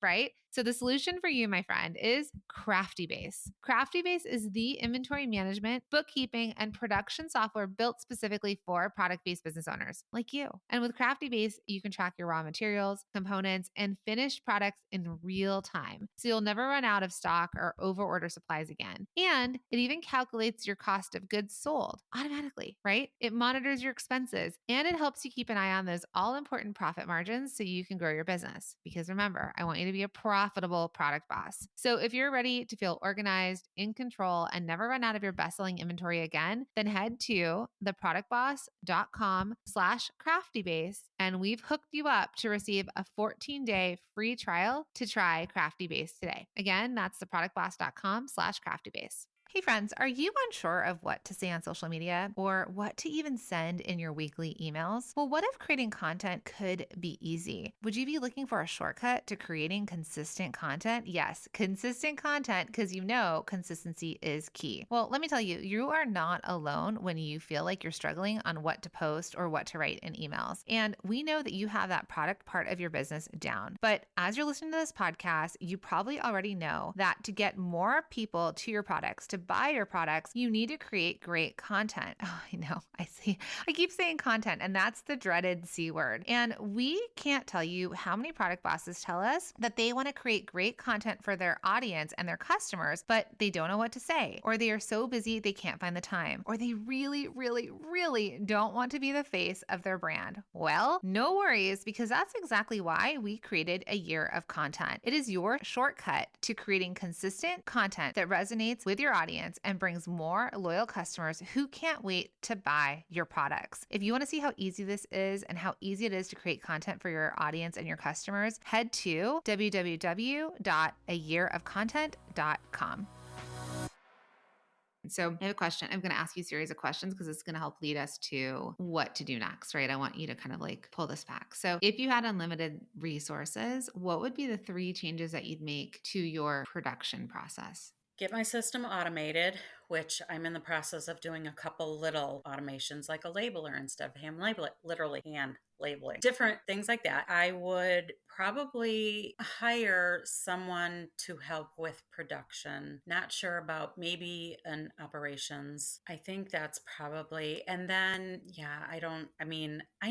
Right? So the solution for you, my friend, is CraftyBase. CraftyBase is the inventory management, bookkeeping, and production software built specifically for product-based business owners like you. And with CraftyBase, you can track your raw materials, components, and finished products in real time. So you'll never run out of stock or overorder supplies again. And it even calculates your cost of goods sold automatically, right? It monitors your expenses and it helps you keep an eye on those all-important profit margins so you can grow your business. Because remember, I want you to be a profitable product boss. So if you're ready to feel organized, in control, and never run out of your best-selling inventory again, then head to theproductboss.com/CraftyBase and we've hooked you up to receive a 14-day free trial to try CraftyBase today. Again, that's theproductboss.com/CraftyBase. Hey friends, are you unsure of what to say on social media or what to even send in your weekly emails? Well, what if creating content could be easy? Would you be looking for a shortcut to creating consistent content? Yes, consistent content, because consistency is key. Well, let me tell you, you are not alone when you feel like you're struggling on what to post or what to write in emails. And we know that you have that product part of your business down. But as you're listening to this podcast, you probably already know that to get more people to your products, to buy your products, you need to create great content. Oh, I know. I keep saying content, and that's the dreaded C word. And we can't tell you how many product bosses tell us that they want to create great content for their audience and their customers, but they don't know what to say, or they are so busy they can't find the time, or they really, really, really don't want to be the face of their brand. Well, no worries, because that's exactly why we created a year of content. It is your shortcut to creating consistent content that resonates with your audience and brings more loyal customers who can't wait to buy your products. If you want to see how easy this is and how easy it is to create content for your audience and your customers, head to www.ayearofcontent.com. So I have a question. I'm going to ask you a series of questions because it's going to help lead us to what to do next, right? I want you to kind of like pull this back. So if you had unlimited resources, what would be the 3 changes that you'd make to your production process? Get my system automated, which I'm in the process of doing a couple little automations, like a labeler instead of hand label it, literally hand labeling, different things like that. I would probably hire someone to help with production. Not sure about maybe an operations. I think that's probably, and then, yeah, I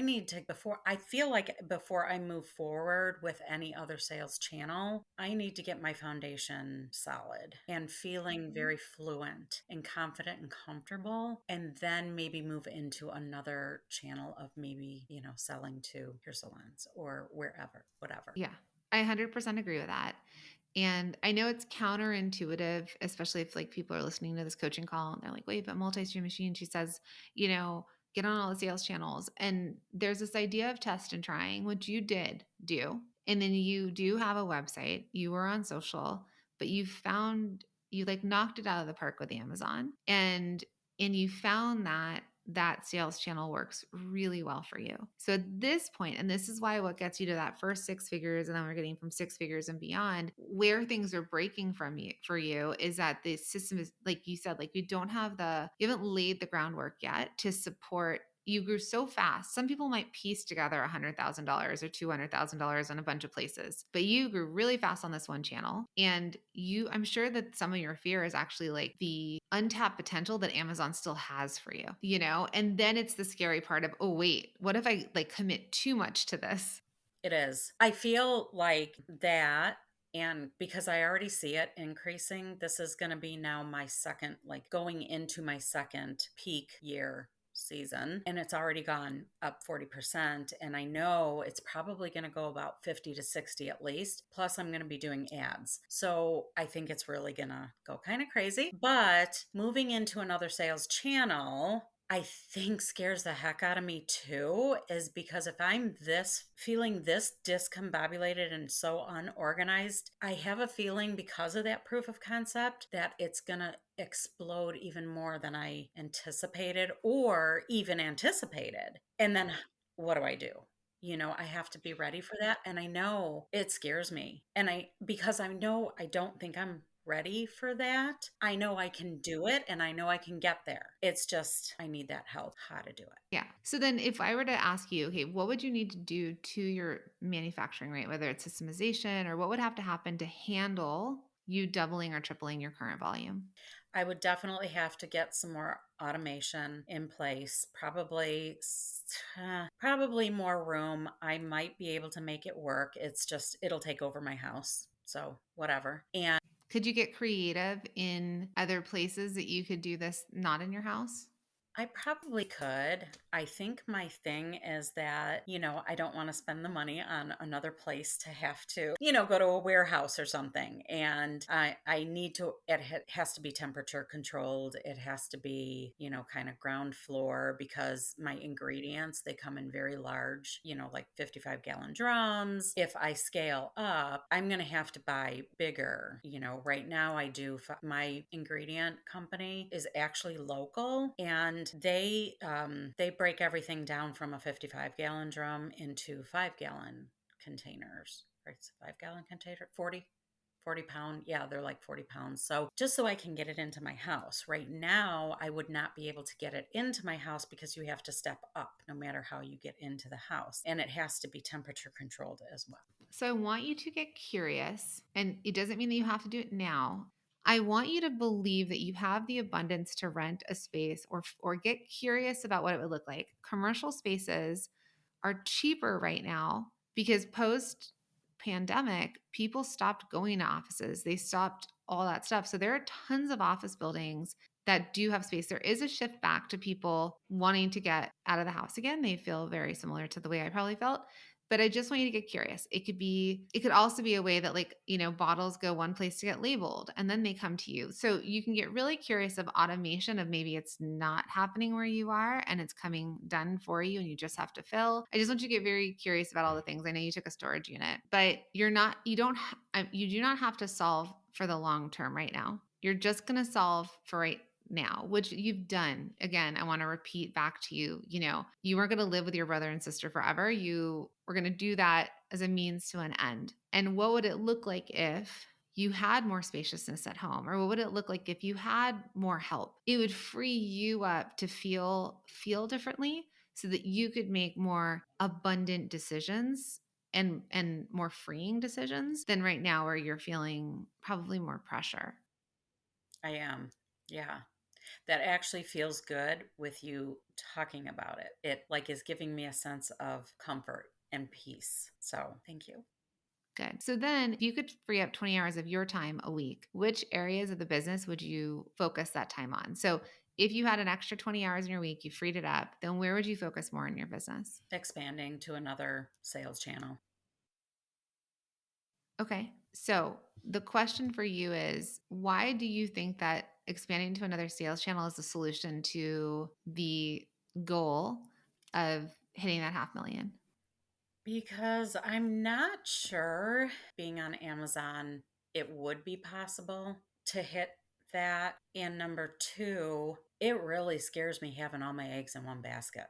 need to, I feel like before I move forward with any other sales channel, I need to get my foundation solid and feeling very fluent and confident and comfortable, and then maybe move into another channel of maybe, selling to your salons or wherever, whatever. Yeah, I 100% agree with that. And I know it's counterintuitive, especially if like people are listening to this coaching call and they're like, wait, but multi-stream machine, she says, get on all the sales channels. And there's this idea of test and trying, which you did do. And then you do have a website, you were on social, but you like knocked it out of the park with Amazon. And you found that sales channel works really well for you. So at this point, and this is why what gets you to that first 6 figures, and then we're getting from 6 figures and beyond, where things are breaking for you is that the system is, like you said, like you haven't laid the groundwork yet to support. You grew so fast. Some people might piece together $100,000 or $200,000 in a bunch of places, but you grew really fast on this one channel. And I'm sure that some of your fear is actually like the untapped potential that Amazon still has for you. And then it's the scary part of, oh, wait, what if I like commit too much to this? It is. I feel like that. And because I already see it increasing, this is going to be now my second, like going into my second peak year season. And it's already gone up 40%. And I know it's probably going to go about 50 to 60 at least. Plus, I'm going to be doing ads. So I think it's really going to go kind of crazy. But moving into another sales channel, I think scares the heck out of me too, is because if I'm feeling this discombobulated and so unorganized, I have a feeling because of that proof of concept that it's going to explode even more than I anticipated or even anticipated. And then what do I do? I have to be ready for that. And I know it scares me. Because I know I don't think I'm ready for that. I know I can do it and I know I can get there. It's just, I need that help how to do it. Yeah. So then if I were to ask you, okay, what would you need to do to your manufacturing rate, whether it's systemization or what would have to happen to handle you doubling or tripling your current volume? I would definitely have to get some more automation in place, probably more room. I might be able to make it work. It's just, it'll take over my house. So, whatever. And could you get creative in other places that you could do this not in your house? I probably could. I think my thing is that, I don't want to spend the money on another place to have to, go to a warehouse or something. And I need to, has to be temperature controlled. It has to be, kind of ground floor because my ingredients, they come in very large, like 55-gallon drums. If I scale up, I'm going to have to buy bigger. Right now my ingredient company is actually local, and they break everything down from a 55-gallon drum into 5-gallon containers, right? It's a 5-gallon container, 40 pound. Yeah, they're like 40 pounds. So just so I can get it into my house. Right now, I would not be able to get it into my house because you have to step up no matter how you get into the house. And it has to be temperature controlled as well. So I want you to get curious, and it doesn't mean that you have to do it now. I want you to believe that you have the abundance to rent a space or get curious about what it would look like. Commercial spaces are cheaper right now because post pandemic, people stopped going to offices. They stopped all that stuff. So there are tons of office buildings that do have space. There is a shift back to people wanting to get out of the house again. They feel very similar to the way I probably felt. But I just want you to get curious. It could also be a way that, like, bottles go one place to get labeled and then they come to you. So you can get really curious of automation of maybe it's not happening where you are and it's coming done for you and you just have to fill. I just want you to get very curious about all the things. I know you took a storage unit, but you do not have to solve for the long term right now. You're just going to solve for right now, which you've done. Again, I want to repeat back to you, you weren't going to live with your brother and sister forever. You were going to do that as a means to an end. And what would it look like if you had more spaciousness at home? Or what would it look like if you had more help? It would free you up to feel differently so that you could make more abundant decisions and more freeing decisions than right now where you're feeling probably more pressure. I am. Yeah. That actually feels good with you talking about it. It like is giving me a sense of comfort and peace. So, thank you. Good. So then, if you could free up 20 hours of your time a week, which areas of the business would you focus that time on? So, if you had an extra 20 hours in your week, you freed it up, then where would you focus more in your business? Expanding to another sales channel. Okay. So, the question for you is why do you think that expanding to another sales channel is the solution to the goal of hitting that 500,000? Because I'm not sure being on Amazon, it would be possible to hit that. And number two, it really scares me having all my eggs in one basket.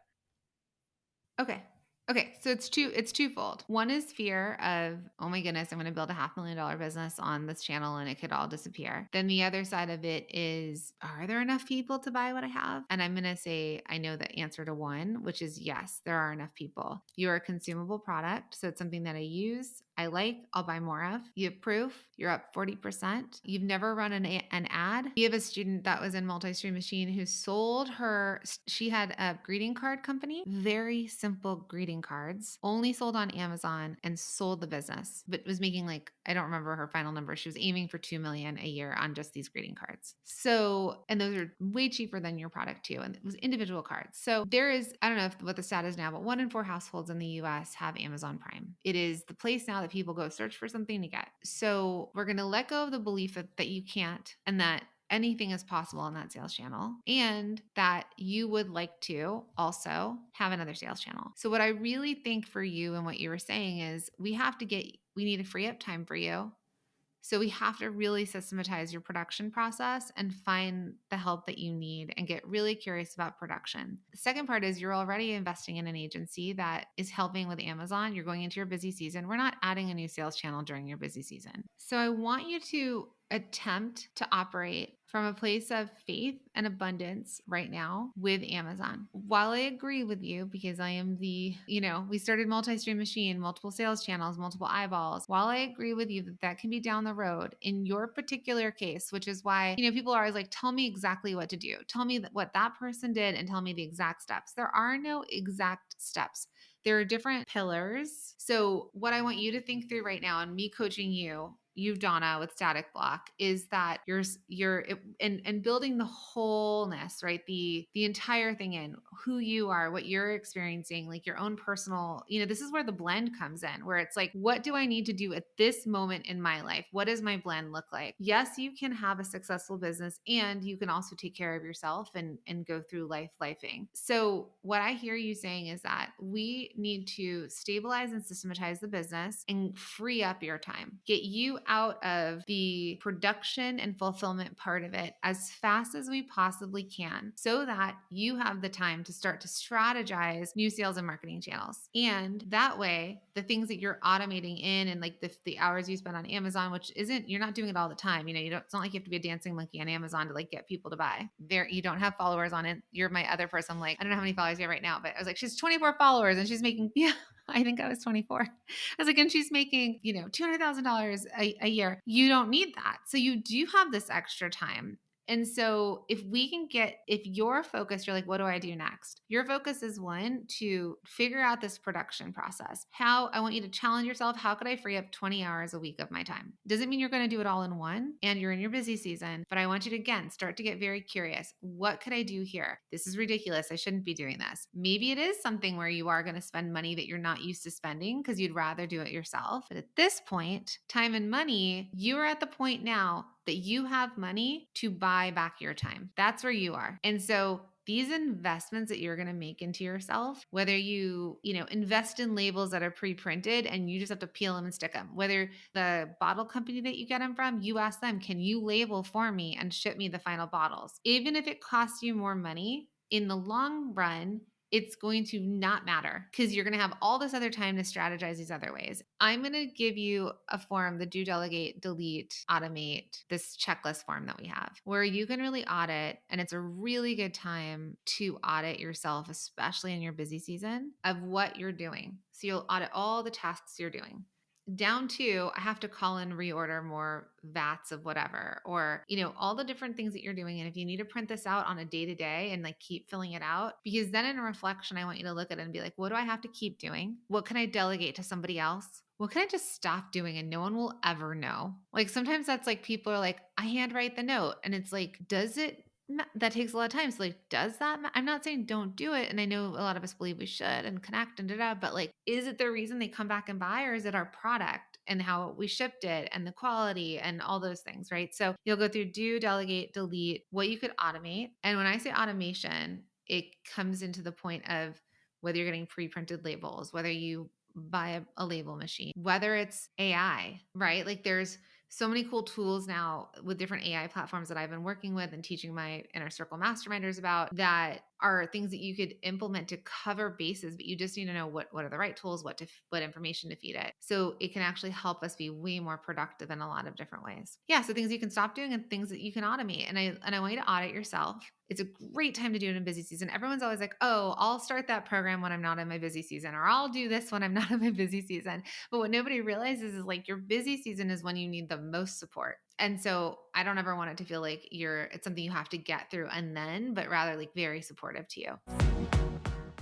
Okay. Okay. So it's twofold. One is fear of, oh my goodness, I'm going to build a $500,000 business on this channel and it could all disappear. Then the other side of it is, are there enough people to buy what I have? And I'm going to say, I know the answer to one, which is yes, there are enough people. You're a consumable product. So it's something that I use. I like, I'll buy more of. You have proof, you're up 40%. You've never run an ad. We have a student that was in multi-stream machine who she had a greeting card company, very simple greeting cards, only sold on Amazon and sold the business, but was making like, I don't remember her final number. She was aiming for 2 million a year on just these greeting cards. So, and those are way cheaper than your product too. And it was individual cards. So there is, I don't know what the stat is now, but 1 in 4 households in the US have Amazon Prime. It is the place now that people go search for something to get. So we're going to let go of the belief that you can't and that anything is possible on that sales channel and that you would like to also have another sales channel. So what I really think for you and what you were saying is we need to free up time for you. So we have to really systematize your production process and find the help that you need and get really curious about production. The second part is you're already investing in an agency that is helping with Amazon. You're going into your busy season. We're not adding a new sales channel during your busy season. So I want you to attempt to operate from a place of faith and abundance right now with Amazon. While I agree with you, because I am we started multi-stream machine, multiple sales channels, multiple eyeballs. While I agree with you that can be down the road in your particular case, which is why, people are always like, tell me exactly what to do. Tell me what that person did and tell me the exact steps. There are no exact steps. There are different pillars. So what I want you to think through right now and me coaching you, Donna, with Static Block is that and building the wholeness, right? The entire thing in who you are, what you're experiencing, like your own personal, this is where the blend comes in, where it's like, what do I need to do at this moment in my life? What does my blend look like? Yes, you can have a successful business and you can also take care of yourself and go through lifing. So what I hear you saying is that we need to stabilize and systematize the business and free up your time. Get you out of the production and fulfillment part of it as fast as we possibly can so that you have the time to start to strategize new sales and marketing channels. And that way, the things that you're automating in and like the hours you spend on Amazon, which you're not doing it all the time. It's not like you have to be a dancing monkey on Amazon to like get people to buy. You don't have followers on it. You're my other person. I'm like, I don't know how many followers you have right now, but I was like, she's 24 followers and she's making, I think I was 24. I was like, and she's making, $200,000 a year. You don't need that. So you do have this extra time. And so if your focus, you're like, what do I do next? Your focus is one, to figure out this production process. How I want you to challenge yourself. How could I free up 20 hours a week of my time? Doesn't mean you're going to do it all in one and you're in your busy season, but I want you to, again, start to get very curious. What could I do here? This is ridiculous. I shouldn't be doing this. Maybe it is something where you are going to spend money that you're not used to spending because you'd rather do it yourself. But at this point, time and money, you are at the point now that you have money to buy back your time. That's where you are. And so these investments that you're going to make into yourself, whether invest in labels that are pre-printed and you just have to peel them and stick them, whether the bottle company that you get them from, you ask them, can you label for me and ship me the final bottles? Even if it costs you more money, in the long run, it's going to not matter because you're going to have all this other time to strategize these other ways. I'm going to give you a form, the do, delegate, delete, automate, this checklist form that we have where you can really audit. And it's a really good time to audit yourself, especially in your busy season, of what you're doing. So you'll audit all the tasks you're doing down to, I have to call and reorder more vats of whatever, or all the different things that you're doing. And if you need to print this out on a day to day and like keep filling it out, because then in reflection, I want you to look at it and be like, what do I have to keep doing? What can I delegate to somebody else? What can I just stop doing and no one will ever know? Like sometimes that's like people are like, I handwrite the note, and it's like, does it that takes a lot of time. So like, does that I'm not saying don't do it. And I know a lot of us believe we should and connect and da, but like, is it the reason they come back and buy, or is it our product and how we shipped it and the quality and all those things, right? So you'll go through do, delegate, delete, what you could automate. And when I say automation, it comes into the point of whether you're getting pre-printed labels, whether you buy a label machine, whether it's AI, right? Like there's so many cool tools now with different AI platforms that I've been working with and teaching my inner circle masterminders about, that are things that you could implement to cover bases, but you just need to know what are the right tools, what information to feed it. So it can actually help us be way more productive in a lot of different ways. Yeah. So things you can stop doing and things that you can automate. And I want you to audit yourself. It's a great time to do it in busy season. Everyone's always like, oh, I'll start that program when I'm not in my busy season, or I'll do this when I'm not in my busy season. But what nobody realizes is like your busy season is when you need the most support. And so I don't ever want it to feel like it's something you have to get through and then, but rather like very supportive to you.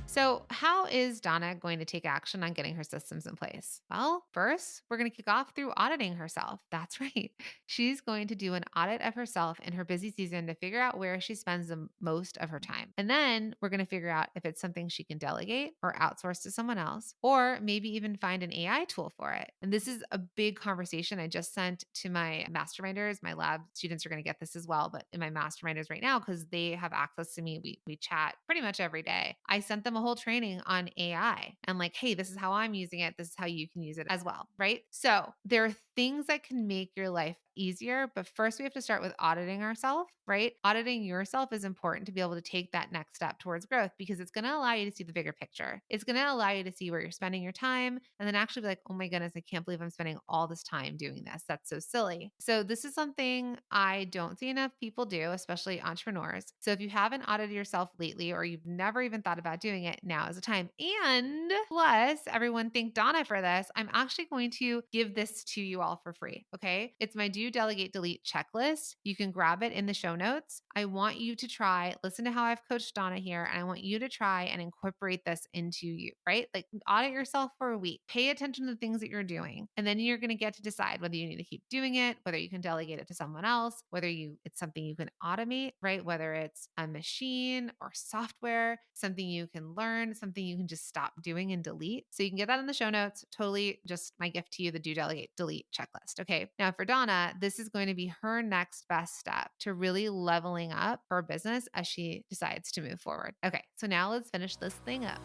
So, how is Donna going to take action on getting her systems in place? Well, first, we're going to kick off through auditing herself. That's right. She's going to do an audit of herself in her busy season to figure out where she spends the most of her time. And then we're going to figure out if it's something she can delegate or outsource to someone else, or maybe even find an AI tool for it. And this is a big conversation I just sent to my masterminders. My lab students are going to get this as well, but in my masterminders right now, because they have access to me, we chat pretty much every day. I sent them a whole training on AI and like, hey, this is how I'm using it. This is how you can use it as well, right? So there are things that can make your life easier, but first we have to start with auditing ourselves, right? Auditing yourself is important to be able to take that next step towards growth, because it's going to allow you to see the bigger picture. It's going to allow you to see where you're spending your time and then actually be like, oh my goodness, I can't believe I'm spending all this time doing this. That's so silly. So this is something I don't see enough people do, especially entrepreneurs. So if you haven't audited yourself lately, or you've never even thought about doing it, now is the time. And plus, everyone thank Donna for this. I'm actually going to give this to you all for free. Okay. It's my do, delegate, delete checklist. You can grab it in the show notes. I want you to listen to how I've coached Donna here, and I want you to try and incorporate this into you, right? Like audit yourself for a week, pay attention to the things that you're doing, and then you're going to get to decide whether you need to keep doing it, whether you can delegate it to someone else, whether it's something you can automate, right? Whether it's a machine or software, something you can learn, something you can just stop doing and delete. So you can get that in the show notes. Totally just my gift to you, the do, delegate, delete checklist. Okay. Now for Donna, this is going to be her next best step to really leveling up her business as she decides to move forward. Okay. So now let's finish this thing up.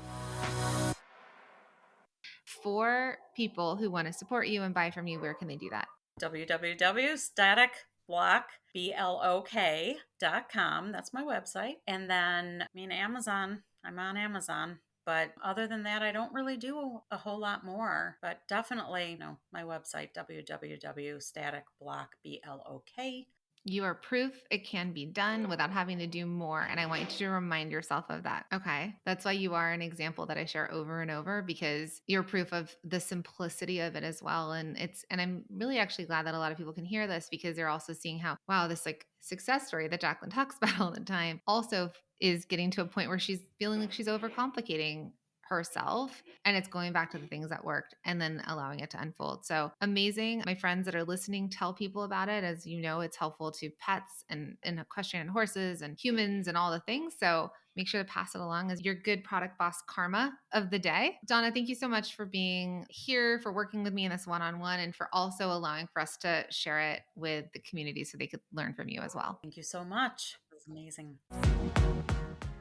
For people who want to support you and buy from you, where can they do that? www.staticblock.com. That's my website. And then, Amazon. I'm on Amazon. But other than that, I don't really do a whole lot more. But definitely, my website, www.staticblock.com. You are proof it can be done without having to do more. And I want you to remind yourself of that. Okay. That's why you are an example that I share over and over, because you're proof of the simplicity of it as well. And I'm really actually glad that a lot of people can hear this, because they're also seeing how, wow, this like success story that Jacqueline talks about all the time also is getting to a point where she's feeling like she's overcomplicating herself, and it's going back to the things that worked and then allowing it to unfold. So amazing. My friends that are listening, tell people about it. As you know, it's helpful to pets and equestrian horses and humans and all the things. So make sure to pass it along as your good product boss karma of the day. Donna, thank you so much for being here, for working with me in this one-on-one, and for also allowing for us to share it with the community so they could learn from you as well. Thank you so much. It was amazing.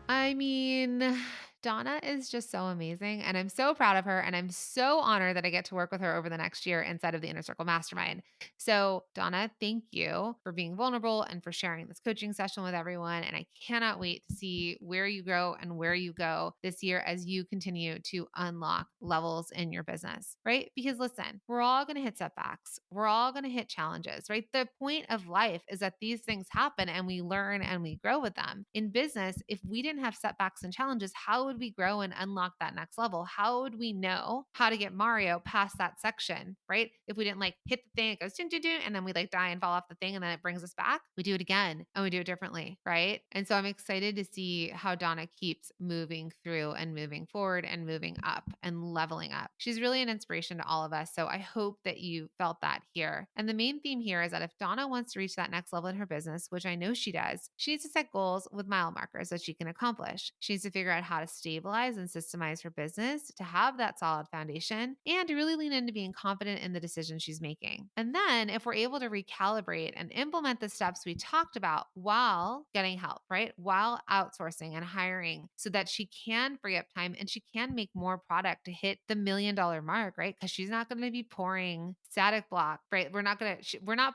I mean, Donna is just so amazing, and I'm so proud of her, and I'm so honored that I get to work with her over the next year inside of the Inner Circle Mastermind. So, Donna, thank you for being vulnerable and for sharing this coaching session with everyone, and I cannot wait to see where you grow and where you go this year as you continue to unlock levels in your business, right? Because listen, we're all going to hit setbacks. We're all going to hit challenges, right? The point of life is that these things happen and we learn and we grow with them. In business, if we didn't have setbacks and challenges, how would we grow and unlock that next level? How would we know how to get Mario past that section, right? If we didn't like hit the thing, it goes ding, ding, ding, and then we like die and fall off the thing and then it brings us back, we do it again and we do it differently, right? And so I'm excited to see how Donna keeps moving through and moving forward and moving up and leveling up. She's really an inspiration to all of us. So I hope that you felt that here. And the main theme here is that if Donna wants to reach that next level in her business, which I know she does, she needs to set goals with mile markers that she can accomplish. She needs to figure out how to stabilize and systemize her business to have that solid foundation and to really lean into being confident in the decisions she's making. And then if we're able to recalibrate and implement the steps we talked about while getting help, right? While outsourcing and hiring so that she can free up time and she can make more product to hit the $1 million mark, right? Because she's not going to be pouring static block, right? We're not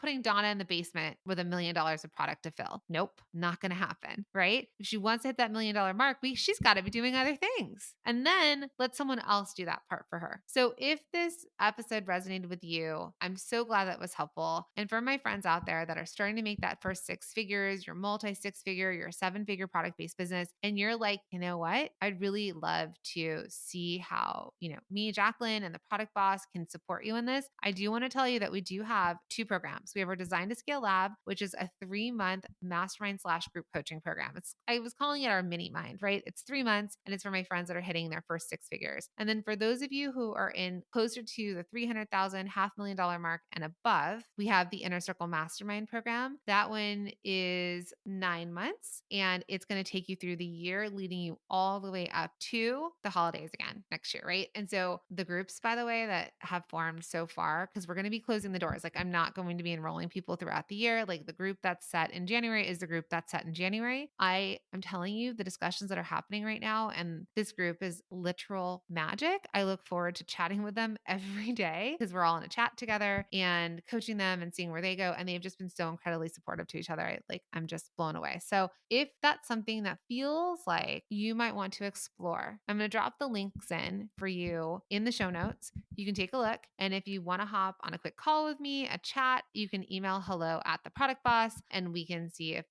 putting Donna in the basement with $1 million of product to fill. Nope, not going to happen, right? If she wants to hit that $1 million mark, she's got to be doing other things. And then let someone else do that part for her. So if this episode resonated with you, I'm so glad that was helpful. And for my friends out there that are starting to make that first six figures, your multi six figure, your 7-figure product based business, and you're like, you know what? I'd really love to see how, me, Jacqueline, and the product boss can support you in this. I do want to tell you that we do have 2 programs. We have our Design to Scale Lab, which is a 3-month mastermind / group coaching program. I was calling it our mini mind, right? It's 3 months and it's for my friends that are hitting their first 6 figures. And then for those of you who are in closer to the 300,000, $500,000 mark and above, we have the Inner Circle Mastermind program. That one is 9 months and it's going to take you through the year, leading you all the way up to the holidays again next year, right? And so the groups, by the way, that have formed so far, because we're going to be closing the doors. Like I'm not going to be enrolling people throughout the year. Like the group that's set in January is the group that's set in January. I am telling you the discussions that are happening right now, and this group is literal magic. I look forward to chatting with them every day because we're all in a chat together and coaching them and seeing where they go. And they've just been so incredibly supportive to each other. I'm just blown away. So if that's something that feels like you might want to explore, I'm going to drop the links in for you in the show notes. You can take a look. And if you want to hop on a quick call with me, a chat, you can email hello at the product boss and we can see if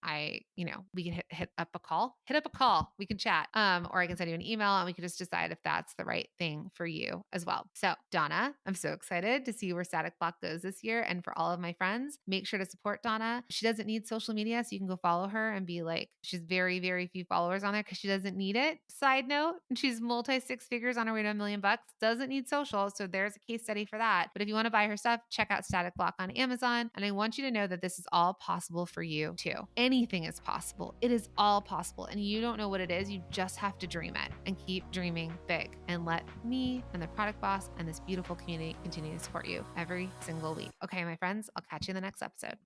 we can hit up a call. Hit up a call. We can chat. Or I can send you an email and we can just decide if that's the right thing for you as well. So Donna, I'm so excited to see where Static Block goes this year. And for all of my friends, make sure to support Donna. She doesn't need social media, so you can go follow her and be like, she's very, very few followers on there because she doesn't need it. Side note, she's multi 6 figures on her way to $1 million, doesn't need social. So there's a case study for that. But if you want to buy her stuff, check out Static Block on Amazon. And I want you to know that this is all possible for you too. Anything is possible. It is all possible. And you don't know what it is. You just have to dream it and keep dreaming big and let me and the product boss and this beautiful community continue to support you every single week. Okay, my friends, I'll catch you in the next episode.